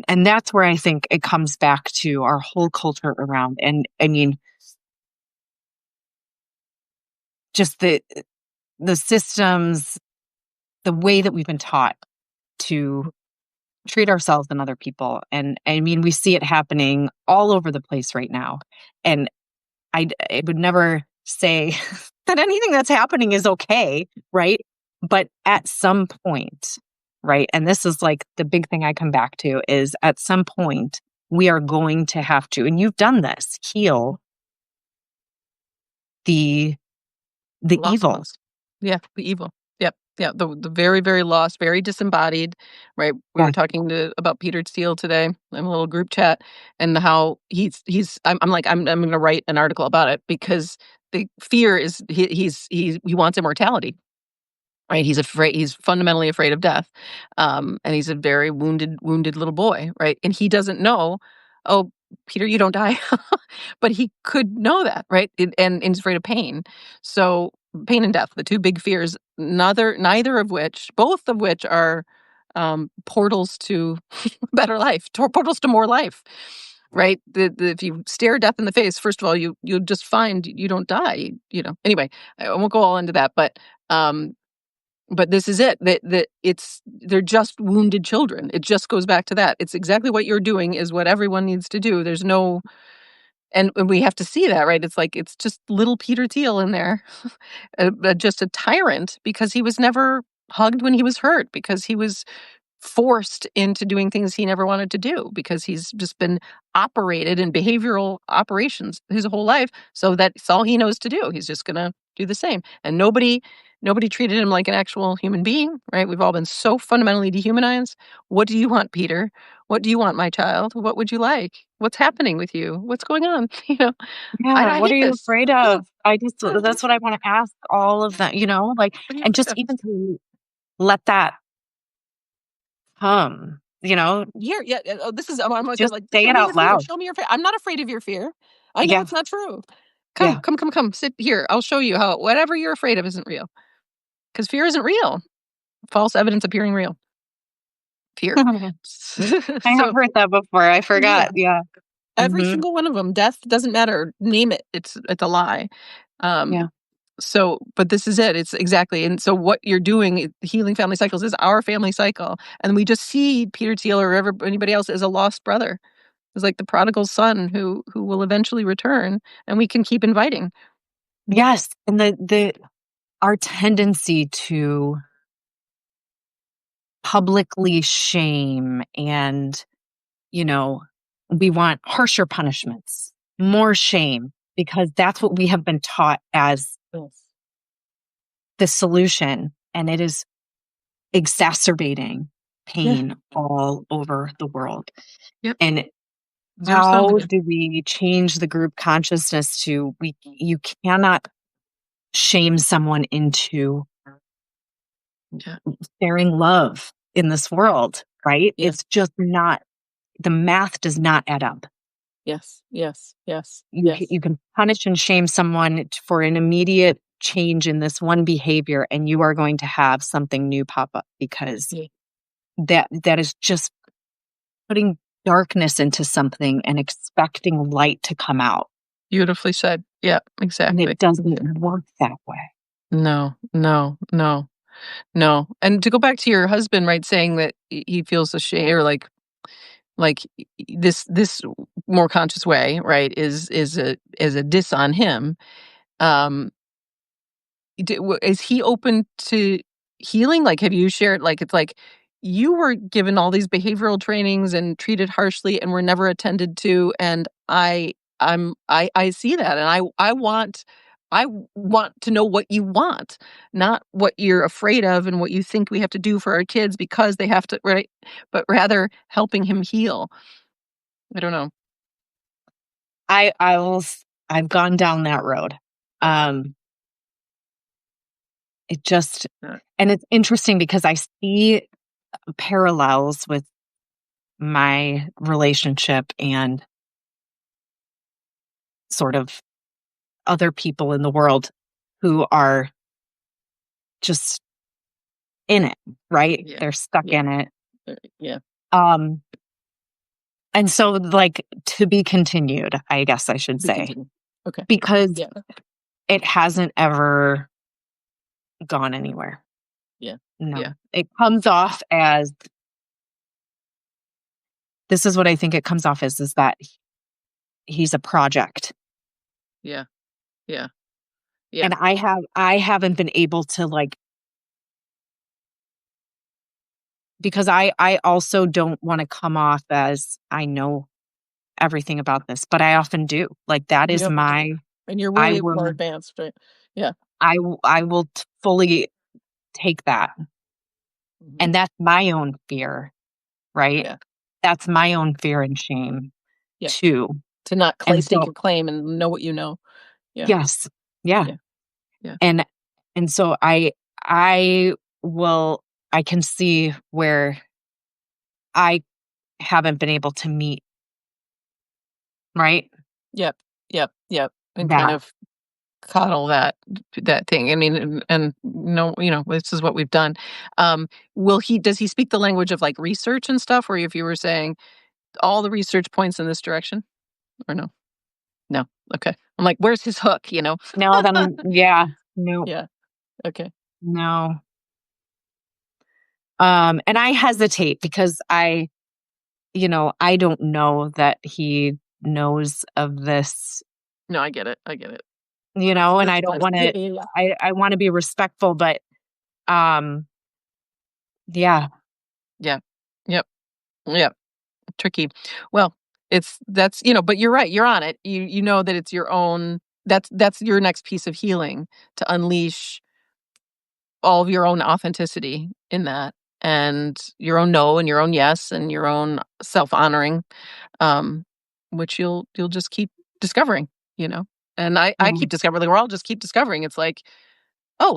and that's where I think it comes back to our whole culture around. And I mean, just the systems, the way that we've been taught to treat ourselves and other people. And I mean, we see it happening all over the place right now. And I would never say that anything that's happening is okay, right? But at some point, right? And this is like the big thing I come back to is at some point we are going to have to, and you've done this, heal the Lost evil. ones. Yeah, the evil. Yep. Yeah, the very, very lost, very disembodied, right? We Yeah. were talking about Peter Steele today in a little group chat, and how I'm like, I'm gonna write an article about it, because the fear is he wants immortality. Right, he's fundamentally afraid of death, and he's a very wounded little boy, right? And he doesn't know, "Oh, Peter, you don't die." But he could know that, right? And he's afraid of pain. So, pain and death, the 2 big fears, neither of which both of which are, portals to better life, portals to more life, right? If you stare death in the face, first of all, you'll just find you don't die. Anyway, I won't go all into that, but this is it. They're just wounded children. It just goes back to that. It's exactly what you're doing is what everyone needs to do. There's no, and we have to see that, right? It's like it's just little Peter Thiel in there, just a tyrant because he was never hugged when he was hurt, because he was forced into doing things he never wanted to do because he's just been operated in behavioral operations his whole life. So that's all he knows to do. He's just going to do the same. And nobody treated him like an actual human being, right? We've all been so fundamentally dehumanized. What do you want, Peter? What do you want, my child? What would you like? What's happening with you? What's going on? Yeah, I what are hate you this. afraid Yeah. of? Yeah. That's what I want to ask all of them, like, What are you and afraid just of? even to let that come, Here, yeah. Oh, this is. I'm just like, say show it me your out fear. loud. Show me your fear. I'm not afraid of your fear. I know Yeah, it's not true. yeah. Come. Sit here. I'll show you how whatever you're afraid of isn't real. Because fear isn't real. False evidence appearing real. Fear. I have So heard that before. I yeah, forgot. Yeah. every Mhm. single one of them. Death doesn't matter. Name it. It's a lie. Um, Yeah. So, but this is it. It's exactly. And so what you're doing, Healing Family Cycles, is our family cycle. And we just see Peter Thiel or anybody else as a lost brother. It's like the prodigal son who will eventually return, and we can keep inviting. Yes, and the our tendency to publicly shame and, you know, we want harsher punishments, more shame, because that's what we have been taught as Yes. the solution, and it is exacerbating Yeah. pain all over the world. Yep. And Zero sum how again. do we change the group consciousness to you cannot shame someone into Yeah. sharing love in this world, right? Yeah. It's just not, the math does not add up. Yes. Yes. Yes. You Yes. you can punish and shame someone for an immediate change in this one behavior, and you are going to have something new pop up because Yeah. that is just putting darkness into something and expecting light to come out. Beautifully said. Yeah. And Exactly. it doesn't work that way. No. No. No. No. And to go back to your husband, right, saying that he feels ashamed or this more conscious way, right, is a diss on him. Um, is he open to healing? Like, have you shared, like, it's like you were given all these behavioral trainings and treated harshly and were never attended to, and I see that, and I want to know what you want, not what you're afraid of and what you think we have to do for our kids because they have to, right? But rather helping him heal. I don't know. I've gone down that road. Um, it just, Uh, and it's interesting because I see parallels with my relationship and sort of other people in the world who are just in it, right? Yeah. They're stuck Yeah. in it. Yeah. Um, and so, like, to be continued, I guess I should We say, continue. Okay. because Yeah. it hasn't ever gone anywhere. Yeah. No, Yeah. it comes off as, this is what I think it comes off as, is that he's a project. Yeah. Yeah. Yeah. And I haven't been able to, like, because I also don't want to come off as I know everything about this, but I often do. Like, that is Yep. my, And you're I way more will advanced, right? Yeah. I will fully take that. Mhm. And that's my own fear, right? Yeah. That's my own fear and shame Yeah. too. To not And stake so, your claim and know what you know. Yeah. yes. Yeah. Yeah. Yeah. And so I will, I can see where I haven't been able to meet, right? Yep. Yep. Yep. And kind That. of coddle that thing. I mean, and no, this is what we've done. Does he speak the language of like research and stuff? Where if you were saying all the research points in this direction or no? No. Okay. I'm like, where's his hook, you know? No, then yeah. No. Yeah. Okay. No. And I hesitate because I don't know that he knows of this, No, I get it. I get it. and This I is don't nice. want Yeah, to, yeah, yeah. I want to be respectful, but um, yeah, Yeah. Yeah, tricky. Well, but you're right, you're on it. You know that it's your own that's your next piece of healing, to unleash all of your own authenticity in that, and your own no and your own yes and your own self-honoring, um, which you'll just keep discovering, you know? And I Yeah. keep discovering, like, we're all just keep discovering. It's like,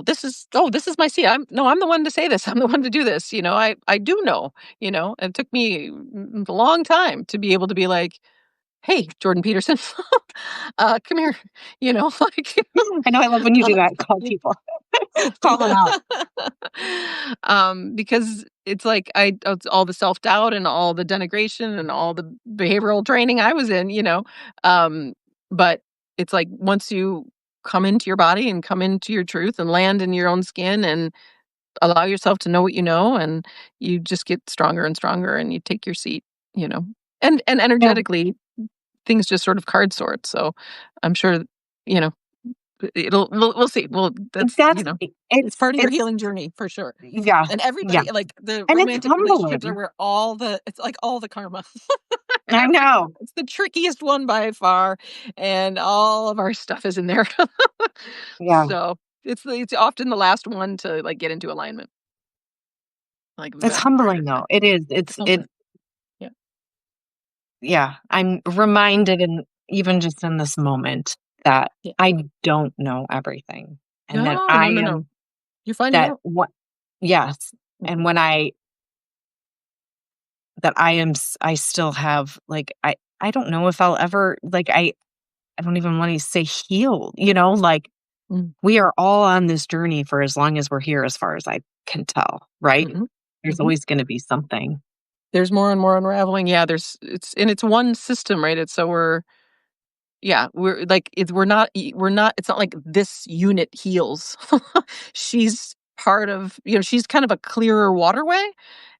this is my seat. I'm the one to say this. I'm the one to do this. I do know, it took me a long time to be able to be like, "Hey, Jordan Peterson, come here," like, I know I love when you uh, do that, call people, call them out. because it's like it's all the self-doubt and all the denigration and all the behavioral training I was in, um, but it's like once you come into your body and come into your truth and land in your own skin and allow yourself to know what you know, and you just get stronger and stronger and you take your seat, you know. And Yeah, energetically things just sort of card sort. So I'm sure, you know, we'll see. Well, that's it's part of your it's healing journey for sure. yeah, And yeah, everybody, like, the and it's romantic relationships are humbling. where it's like all the karma. I know. It's the trickiest one by far, and all of our stuff is in there. Yeah, So it's often the last one to, like, get into alignment, like the it's vast majority humbling of the though. time. It is. It's It humbling. Yeah. yeah. I'm reminded, and even just in this moment, that Yeah. I don't know everything, and that No, I no, no, no. am You're finding that out. what yes, Mhm. and when I still have like I don't know if I'll ever like I don't even want to say heal, like Mm. we are all on this journey for as long as we're here, as far as I can tell, right? Mhm. There's Mhm. always going to be something. There's more and more unraveling. Yeah, it's one system, right? It's so we're like we're not it's not like this unit heals. She's part of, she's kind of a clearer waterway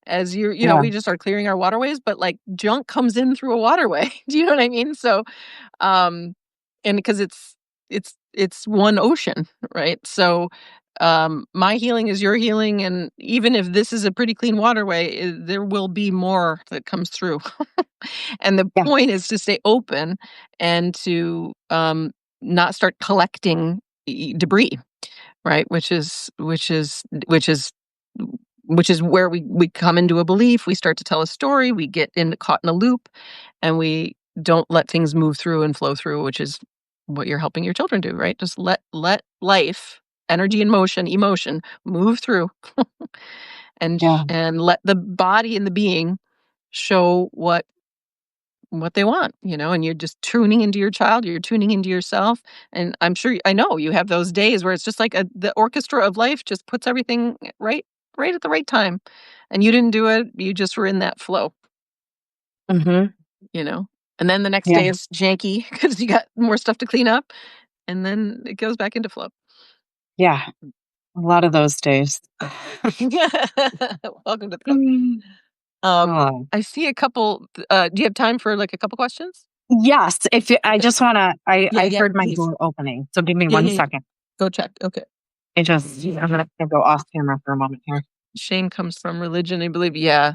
as Yeah. we just are clearing our waterways, but like junk comes in through a waterway. Do you know what I mean? So, um and because it's one ocean, right? So, my healing is your healing, and even if this is a pretty clean waterway, there will be more that comes through. And the Yeah. point is to stay open and to, not start collecting debris, right? Which is where we come into a belief. We start to tell a story. We get caught in a loop, and we don't let things move through and flow through, which is what you're helping your children do, right? Just let life, energy and emotion move through, Yeah. and let the body and the being show what they want, and you're just tuning into your child, you're tuning into yourself. And I know you have those days where it's just like the orchestra of life just puts everything right at the right time. And you didn't do it, you just were in that flow, Hmm. you know. And then the next Yeah. day is janky because you got more stuff to clean up, and then it goes back into flow. Yeah. A lot of those days. Welcome to the club. Mm. Oh. I see a couple. Do you have time for like a couple questions? Yes. I Okay. just want to, Yeah, I yeah, heard my please. door opening. So give me Yeah, one yeah, yeah. second. Go check. Okay. I'm going to go off camera for a moment here. Shame comes from religion, I believe. Yeah.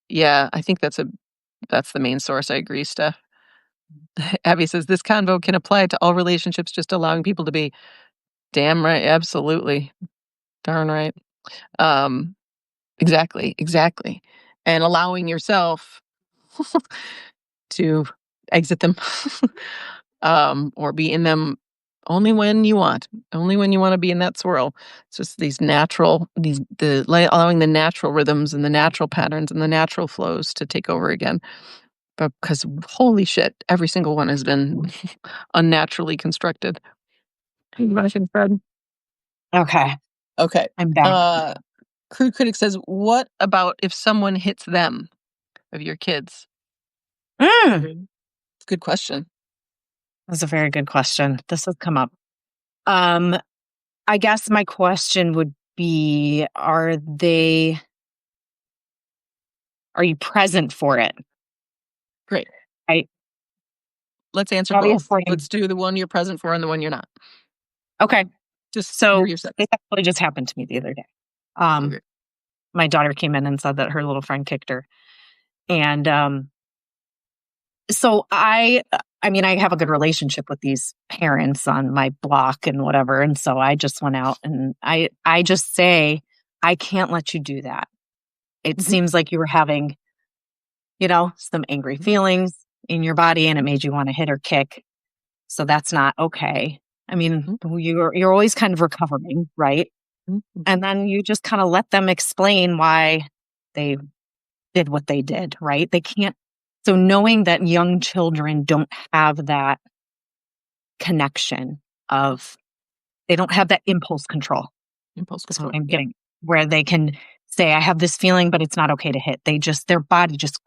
Yeah, I think that's the main source. I agree, Steph. Abby says this convo can apply to all relationships, just allowing people to be. Damn right, absolutely. Darn right. Um, exactly, exactly. And allowing yourself to exit them, or be in them only when you want, only when you want to be in that swirl. It's just allowing the natural rhythms and the natural patterns and the natural flows to take over again. But because holy shit, every single one has been unnaturally constructed. Hey, Russian Fred. Okay. Okay. I'm back. Uh, Crude Critic says, "What about if someone hits them, of your kids?" Mm. Mhm. Good question. That's a very good question. This has come up. Um, I guess my question would be, are you present for it? Great. I Let's answer both. obviously Let's do the one you're present for and the one you're not. okay. Just hear So your sense. this actually just happened to me the other day. Okay, Um, great. my daughter came in and said that her little friend kicked her. And so I mean, I have a good relationship with these parents on my block and whatever. And so I just went out and I just say, I can't let you do that. It Mhm. seems like you were having, some angry feelings in your body and it made you want to hit or kick. So that's not okay. I mean, Mhm. you're always kind of recovering, right? Mhm. And then you just kind of let them explain why they did what they did, right? They can't. So knowing that young children don't have that connection of, they don't have that impulse control. Impulse That's what control. I'm Yeah. getting, where they can say, I have this feeling, but it's not okay to hit. Their body just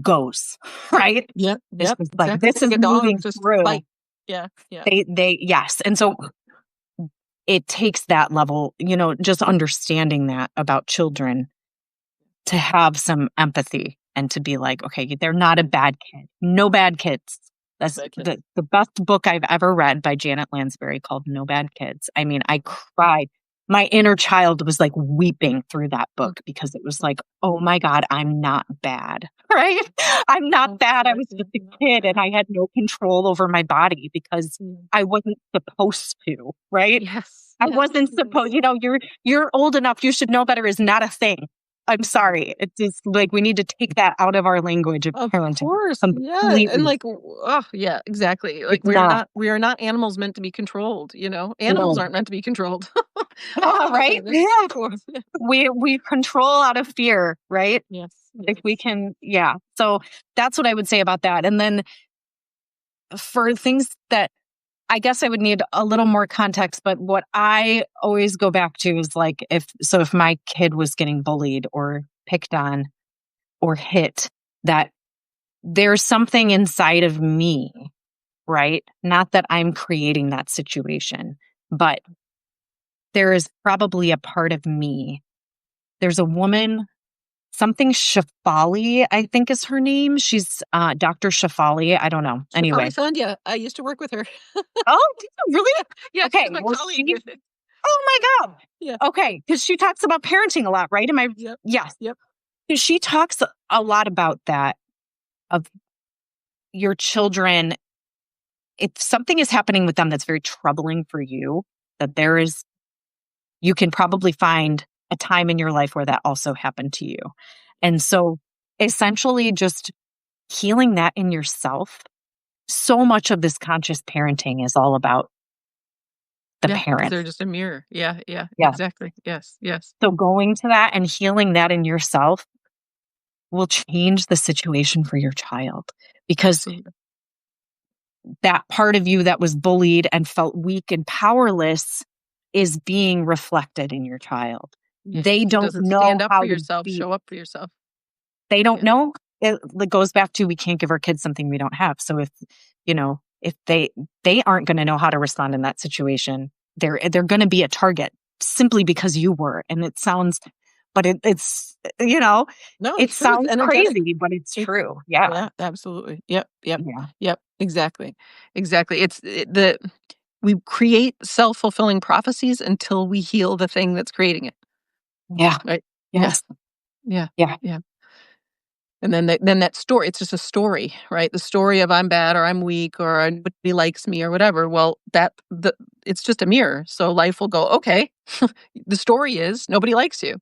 goes, right? Yep. It's Yep. just like, Exactly. this It's like is a dog moving just through. fight. Yeah. Yeah. Yes. And so it takes that level, just understanding that about children to have some empathy and to be like, okay, they're not a bad kid. No bad kids. That's Bad kids. the best book I've ever read by Janet Lansbury, called No Bad Kids. I mean, I cried. My inner child was like weeping through that Mm. book because it was like, oh my God, I'm not bad, right? I'm not bad. I was just a kid and I had no control over my body because Mm. I wasn't supposed to, right? Yes. I Yes. wasn't supposed, you're old enough, you should know better is not a thing. I'm sorry. It's just like we need to take that out of our language of Of parenting course. Yeah. And completely. like, oh, yeah, exactly. Like It's not. we are not animals meant to be controlled, you know? Animals No. aren't meant to be controlled. Right? That's Yeah. cool. We control out of fear, right? Yes. If we Yes. can, yeah. So that's what I would say about that. And then for things that I guess I would need a little more context, but what I always go back to is like, if my kid was getting bullied or picked on or hit, that there's something inside of me, right? Not that I'm creating that situation, but there is probably a part of me. There's a woman, something Shafali, I think is her name. She's Dr. Shafali. I don't know. Shafali Anyway. Sandhya. I used to work with her. Oh, did you really? Yeah, she Okay. was my Well, colleague. oh my God. Yeah. Okay. Because she talks about parenting a lot, right? Yep. Yes. Yep. She talks a lot about that, of your children. If something is happening with them that's very troubling for you, that you can probably find a time in your life where that also happened to you. And so essentially just healing that in yourself. So much of this conscious parenting is all about the Yeah, because parent. they're just a mirror. Yeah, yeah, Yeah. exactly. Yes, yes. So going to that and healing that in yourself will change the situation for your child, because Absolutely. that part of you that was bullied and felt weak and powerless is being reflected in your child. Yeah. They It don't doesn't know stand up for how to yourself, be, show up for yourself. they don't Yeah. know. It goes back to, we can't give our kids something we don't have. So if they aren't going to know how to respond in that situation, they're going to be a target simply because you were. And it sounds, but it's No, it it's true. It's sounds energetic. crazy, but it's It's true. Yeah. yeah, absolutely. Yep, yep, Yeah. yep. Exactly. Exactly. We create self-fulfilling prophecies until we heal the thing that's creating it. Yeah. Right? Yeah, Yes. yeah, Yeah. yeah. And then that story, it's just a story, right? The story of I'm bad or I'm weak or nobody likes me or whatever. Well, it's just a mirror. So life will go, okay, the story is nobody likes you.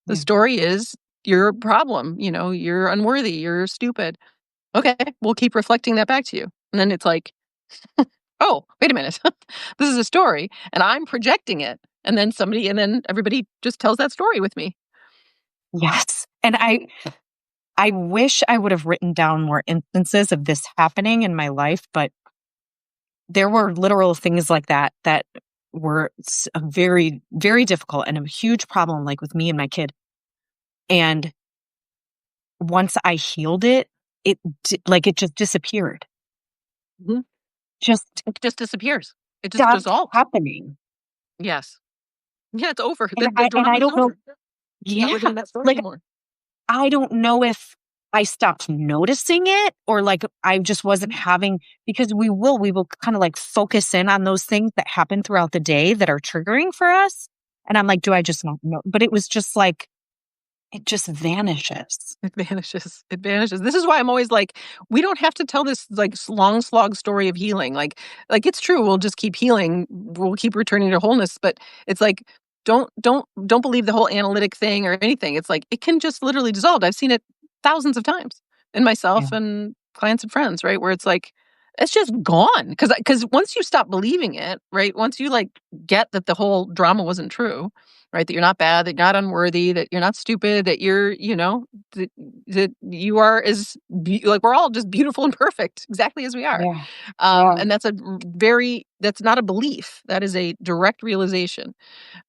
The Yeah. story is you're a problem, you're unworthy, you're stupid. Okay, we'll keep reflecting that back to you. And then it's like, oh, wait a minute. This is a story and I'm projecting it. And then everybody just tells that story with me. Yes. And I wish I would have written down more instances of this happening in my life, but there were literal things like that that were very, very difficult and a huge problem, like with me and my kid. And once I healed it, it just disappeared. Mhm. Just It just disappears. It just stopped dissolves. happening. Yes. Yeah, it's over. And The I drama's don't know. over. You're not Yeah. living in that story Like, anymore. I don't know if I stopped noticing it, or like I just wasn't having, because we will kind of like focus in on those things that happen throughout the day that are triggering for us. And I'm like, do I just not know? But it was just like, it just vanishes. It vanishes. It vanishes. This is why I'm always like, we don't have to tell this like long slog story of healing. Like it's true. We'll just keep healing. We'll keep returning to wholeness. But it's like, don't believe the whole analytic thing or anything. It's like, it can just literally dissolve. I've seen it thousands of times in Yeah. myself and clients and friends, right? Where it's like, it's just gone. Because once you stop believing it, right? Once you like get that the whole drama wasn't true, right? That you're not bad, that you're not unworthy, that you're not stupid, that you're, that, that you are like we're all just beautiful and perfect, exactly as we are. Yeah. Yeah. And that's not a belief. That is a direct realization.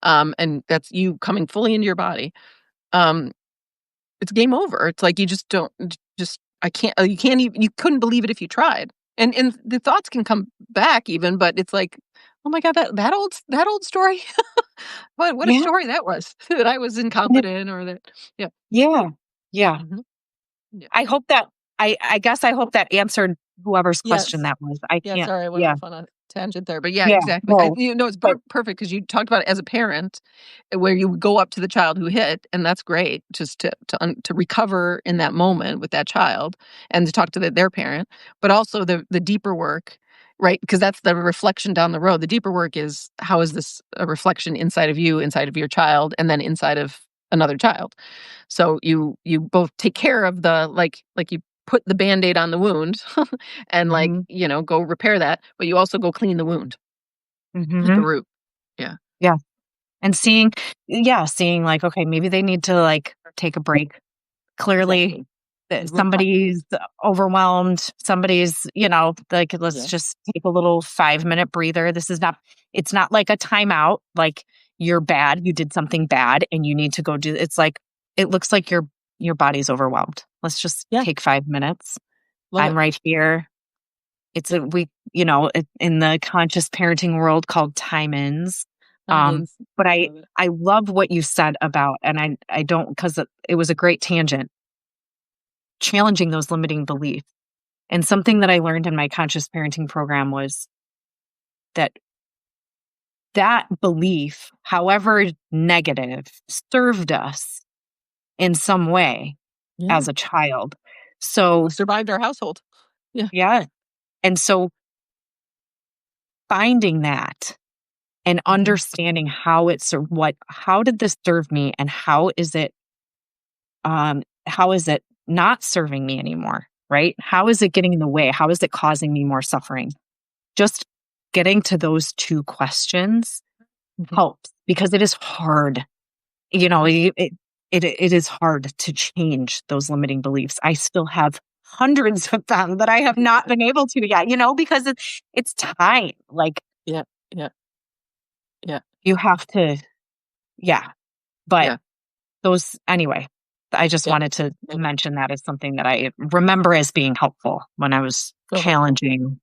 And that's you coming fully into your body. Um, it's game over. It's like you just don't just I can't you can't even you couldn't believe it if you tried. And the thoughts can come back even, but it's like, oh my God, that old story. What a Yeah. story that was that I was And it, incompetent or that yeah. yeah. Yeah. Mhm. Yeah. I hope that I guess I hope that answered whoever's question Yes. that was. I Yeah, can't. sorry, I went Yeah. off on a tangent there, but yeah, Yeah. exactly. No. It's But perfect because you talked about it as a parent, where you would go up to the child who hit, and that's great, just to recover in that moment with that child, and to talk to their parent, but also the deeper work, right? Because that's the reflection down the road. The deeper work is how is this a reflection inside of you, inside of your child, and then inside of another child. So you both take care of the like you put the Band-Aid on the wound and like, mhm, go repair that, but you also go clean the wound at the mhm. root. Yeah. Yeah. And seeing like, okay, maybe they need to like take a break. Clearly Exactly. that Reco somebody's overwhelmed, somebody's, like let's Yes. just take a little 5-minute breather. It's not like a timeout, like you're bad, you did something bad and you need to go do it's like it looks like your body's overwhelmed. Let's just Yeah. take 5 minutes. Love I'm it. right here. It's a we in the conscious parenting world called time-ins. Diamonds. But I I love it. I love what you said about, and I don't, because it was a great tangent, challenging those limiting beliefs. And something that I learned in my conscious parenting program was that that belief, however negative, served us in some way Yeah. as a child. We So, survived our household. Yeah. yeah. And so finding that and Mhm. understanding how did this serve me, and how is it not serving me anymore, right? How is it getting in the way? How is it causing me more suffering? Just getting to those two questions Mhm. helps, because it is hard. You know, Yes. it is hard to change those limiting beliefs. I still have hundreds of them that I have not been able to yet, because it's time. Like, Yeah. Yeah. Yeah. you have to, yeah. But Yeah. those anyway, I just Yeah. wanted to Yeah. mention that as something that I remember as being helpful when I was So helpful. challenging.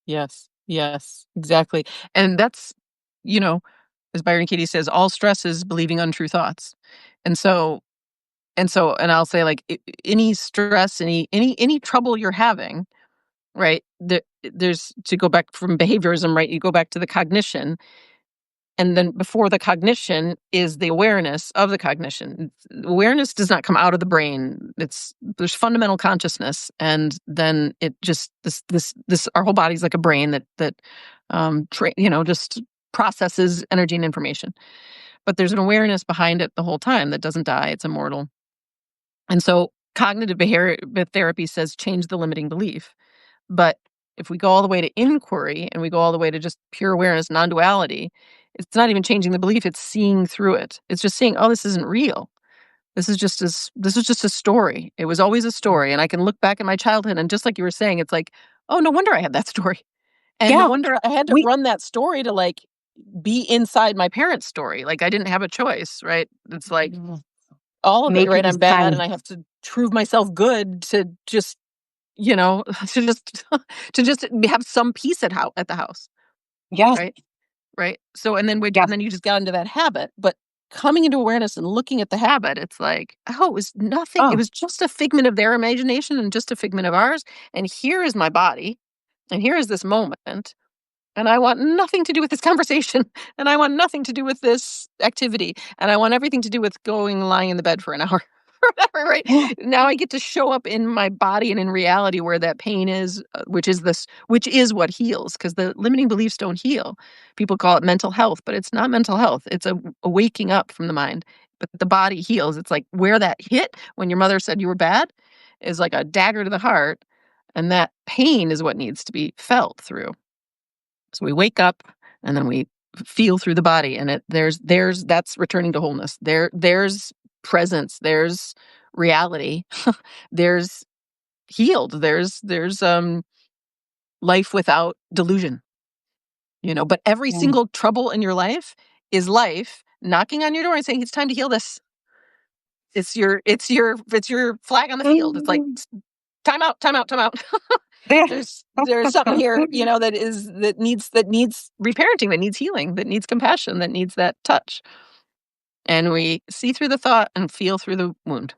Yes. Yes. Exactly. And that's, you know, as Byron Katie says, all stress is believing untrue thoughts. And so and I'll say like any stress, any trouble you're having, right? There's to go back from behaviorism, right? You go back to the cognition, and then before the cognition is the awareness of the cognition. Awareness does not come out of the brain. There's fundamental consciousness, and then it just this our whole body's like a brain that just processes energy and information. But there's an awareness behind it the whole time that doesn't die. It's immortal. And so cognitive behavior therapy says change the limiting belief. But if we go all the way to inquiry and we go all the way to just pure awareness, non duality, it's not even changing the belief, it's seeing through it. It's just seeing, oh, this isn't real. This is just a story. It was always a story. And I can look back at my childhood and just like you were saying, it's like, oh, no wonder I had that story. And no Yeah, wonder I had to we run that story to like be inside my parents' story. Like I didn't have a choice, right? It's like all of it, right? making I'm bad and sense. I have to prove myself good to just to just to just have some peace at the house, Yes, right? Right? So, and yes. then you just got into that habit, but coming into awareness and looking at the habit, it's like, "Oh, it was nothing. It Oh, was just a figment of their imagination and just a figment of ours, and here is my body, and here is this moment." and I want nothing to do with this conversation, and I want nothing to do with this activity, and I want everything to do with going lying in the bed for an hour or whatever, right? Yeah. Now I get to show up in my body and in reality where that pain is, which is what heals, because the limiting beliefs don't heal. People call it mental health, but it's not mental health. It's a waking up from the mind, but the body heals. It's like where that hit when your mother said you were bad is like a dagger to the heart, and that pain is what needs to be felt through. So we wake up and then we feel through the body, and there's that's returning to wholeness. There's presence, there's reality, there's healed, there's life without delusion, but every Yeah. single trouble in your life is life knocking on your door and saying it's time to heal this. It's your flag on the field. It's like Mm. time out, time out, time out. Yeah. There's something here, that needs reparenting, that needs healing, that needs compassion, that needs that touch. And we see through the thought and feel through the wound.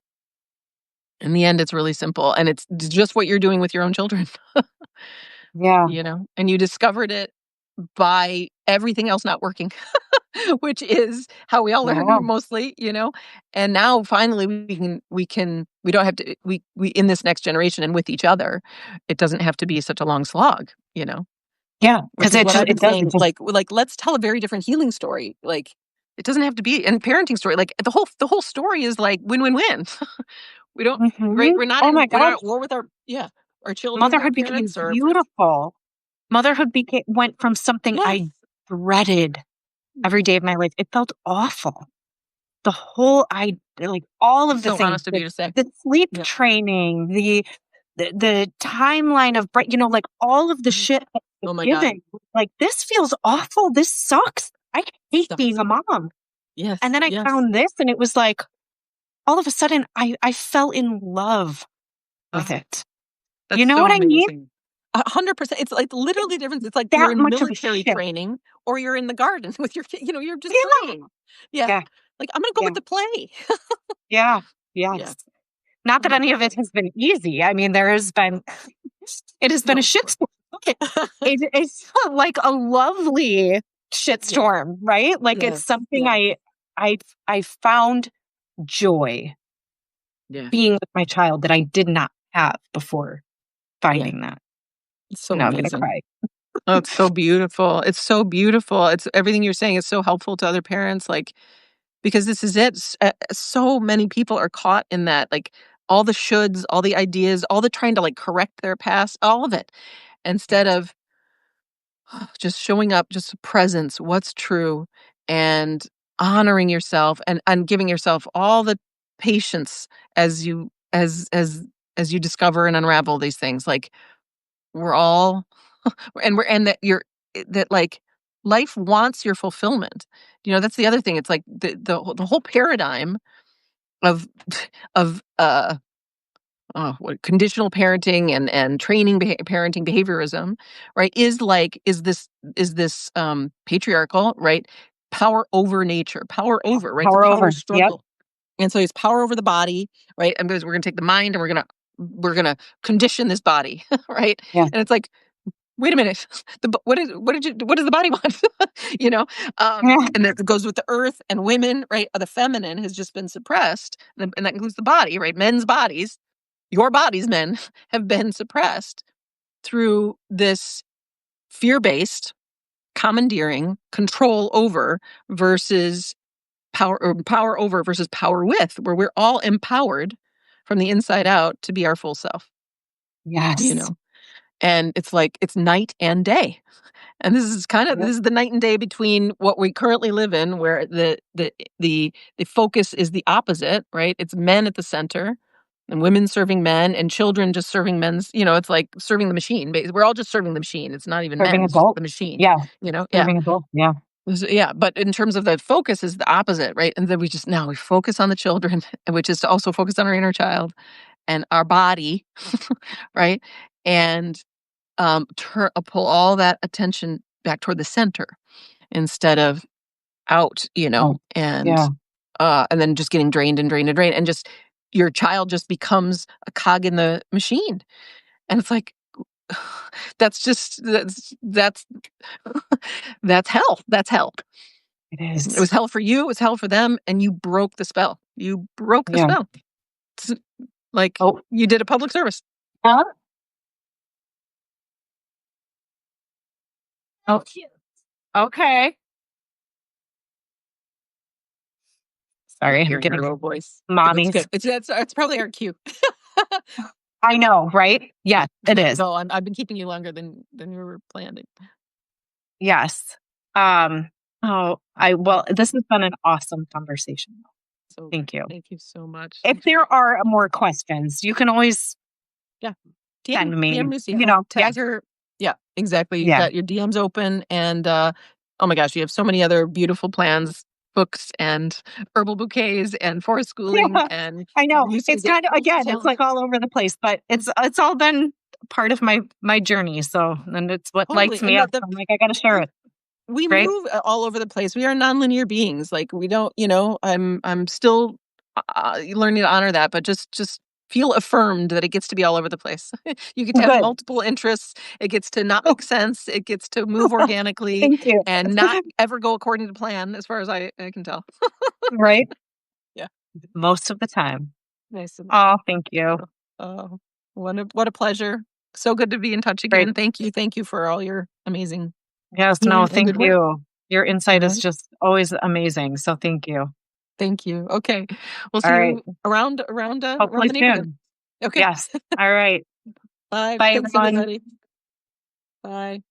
In the end, it's really simple, and it's just what you're doing with your own children, Yeah. and you discovered it by everything else not working, which is how we all learn Yeah. mostly. And now finally we don't have to we in this next generation and with each other, it doesn't have to be such a long slog. Yeah. Which Because is it what just I've it been does, it saying, just let's tell a very different healing story. Like, it doesn't have to be and parenting story, like, the whole story is, like, win, win, win. We don't right? Mhm. We're not Oh my we're not gosh, at war with our children, our motherhood became parents, or beautiful. Motherhood became went from something yes. I dreaded every day of my life. It felt awful. The whole I like all of the So things, honest of you to say. the sleep Yeah. training, the timeline of like all of the Mhm. shit that was Oh my god. given. Like this feels awful. This sucks. I hate being Sucks. a mom. And Yes, then I yes. found this and it was like all of a sudden I fell in love with Ugh, it. You that's know so what I mean? amazing. 100%. It's, like, It's literally the difference. It's like you're that in much of a military shift. training or you're in the garden with your kid, you're just Yeah. playing. Yeah. Yeah. Like, I'm gonna go Yeah. with the play. Yeah. Yeah. Yes. Not that Oh, any of it has been easy. I mean, it has been a no, of course. shitstorm. It's like a lovely Yeah. shitstorm, right? Like it's Yes, something yes. I I found joy Yeah, being with my child that I did not have before yeah. finding that. It's so Now I'm gonna amazing. cry. Oh, it's so beautiful. It's so beautiful. It's everything you're saying is so helpful to other parents, like, because this is it. So many people are caught in that, like, all the shoulds, all the ideas, all the trying to, like, correct their past, all of it, instead Yes. of just showing up, just presence, what's true, and honoring yourself, and giving yourself all the patience as you discover and unravel these things. Like, we're all and that like, life wants your fulfillment. That's the other thing. It's like the whole paradigm of of what conditional parenting and training parenting behaviorism, right? Is this patriarchal, right? Power over nature, power over, right? It's a Power power over. Yep. struggle. And so it's power over the body, right? And because we're gonna take the mind and we're gonna condition this body, right? Yeah. And it's like, wait a minute. What does the body want? You know? Yeah. And that goes with the earth and women, right? The feminine has just been suppressed. And that includes the body, right? Men's bodies, your bodies, men, have been suppressed through this fear-based commandeering, control over versus power over versus power with, where we're all empowered from the inside out to be our full self, you Yes. know? And it's like it's night and day. And this Yep. is the night and day between what we currently live in, where the focus is the opposite, right? It's men at the center, and women serving men, and children just serving men's. It's like serving the machine. We're all just serving the machine. It's not even men. Serving It's just the adults. machine. Yeah. Yeah. Serving adults. Yeah. Yeah. But in terms of the focus, is the opposite, right? And then we focus on the children, which is to also focus on our inner child and our body, right? And pull all that attention back toward the center instead of out, Oh. and Yeah. then just getting drained and drained and drained, and just your child just becomes a cog in the machine. And it's like, that's just that's hell. That's hell. It It was is. hell for you, it was hell for them, and you broke the spell. You broke the Yeah. spell. It's like, Oh. you did a public service. Huh? Oh. Okay. Sorry, I'm Hearing her getting little voice. That's mommies. good. It's probably our cue. I know, right? Yes, it is. Go on. I've been keeping you longer than we were planning. Yes. Well, this has been an awesome conversation. So Thank you. Thank you so much. If there are more questions, you can always send me, DM Lucy, yes. tag her. Yeah, exactly. You've Yeah. got your DMs open, and oh my gosh, you have so many other beautiful plans, books, and herbal bouquets, and forest schooling, Yeah, and I know. Lucy It's get kind of, again, it's challenge. like all over the place, but it's all been part of my journey. So, and it's what lights Totally. me And up. I'm like, I got to share it. we Right? move all over the place. We are nonlinear beings. Like, we don't, I'm still learning to honor that, but just feel affirmed that it gets to be all over the place. You get to have Good. multiple interests. It gets to not make sense. It gets to move organically Thank you. and not ever go according to plan, as far as I can tell. Right? Yeah. Most of the time. Nice. Oh, thank you. Oh, what a pleasure. So good to be in touch Great. again. Thank you for all your amazing Yes, healing no, and thank good work. you. Your insight is Right. just always amazing. So thank you. Thank you. Okay. We'll All see right. you around Hopefully the neighborhood. soon. Okay. Yes. All right. Bye. Bye, Thanks, everyone. everybody. Bye.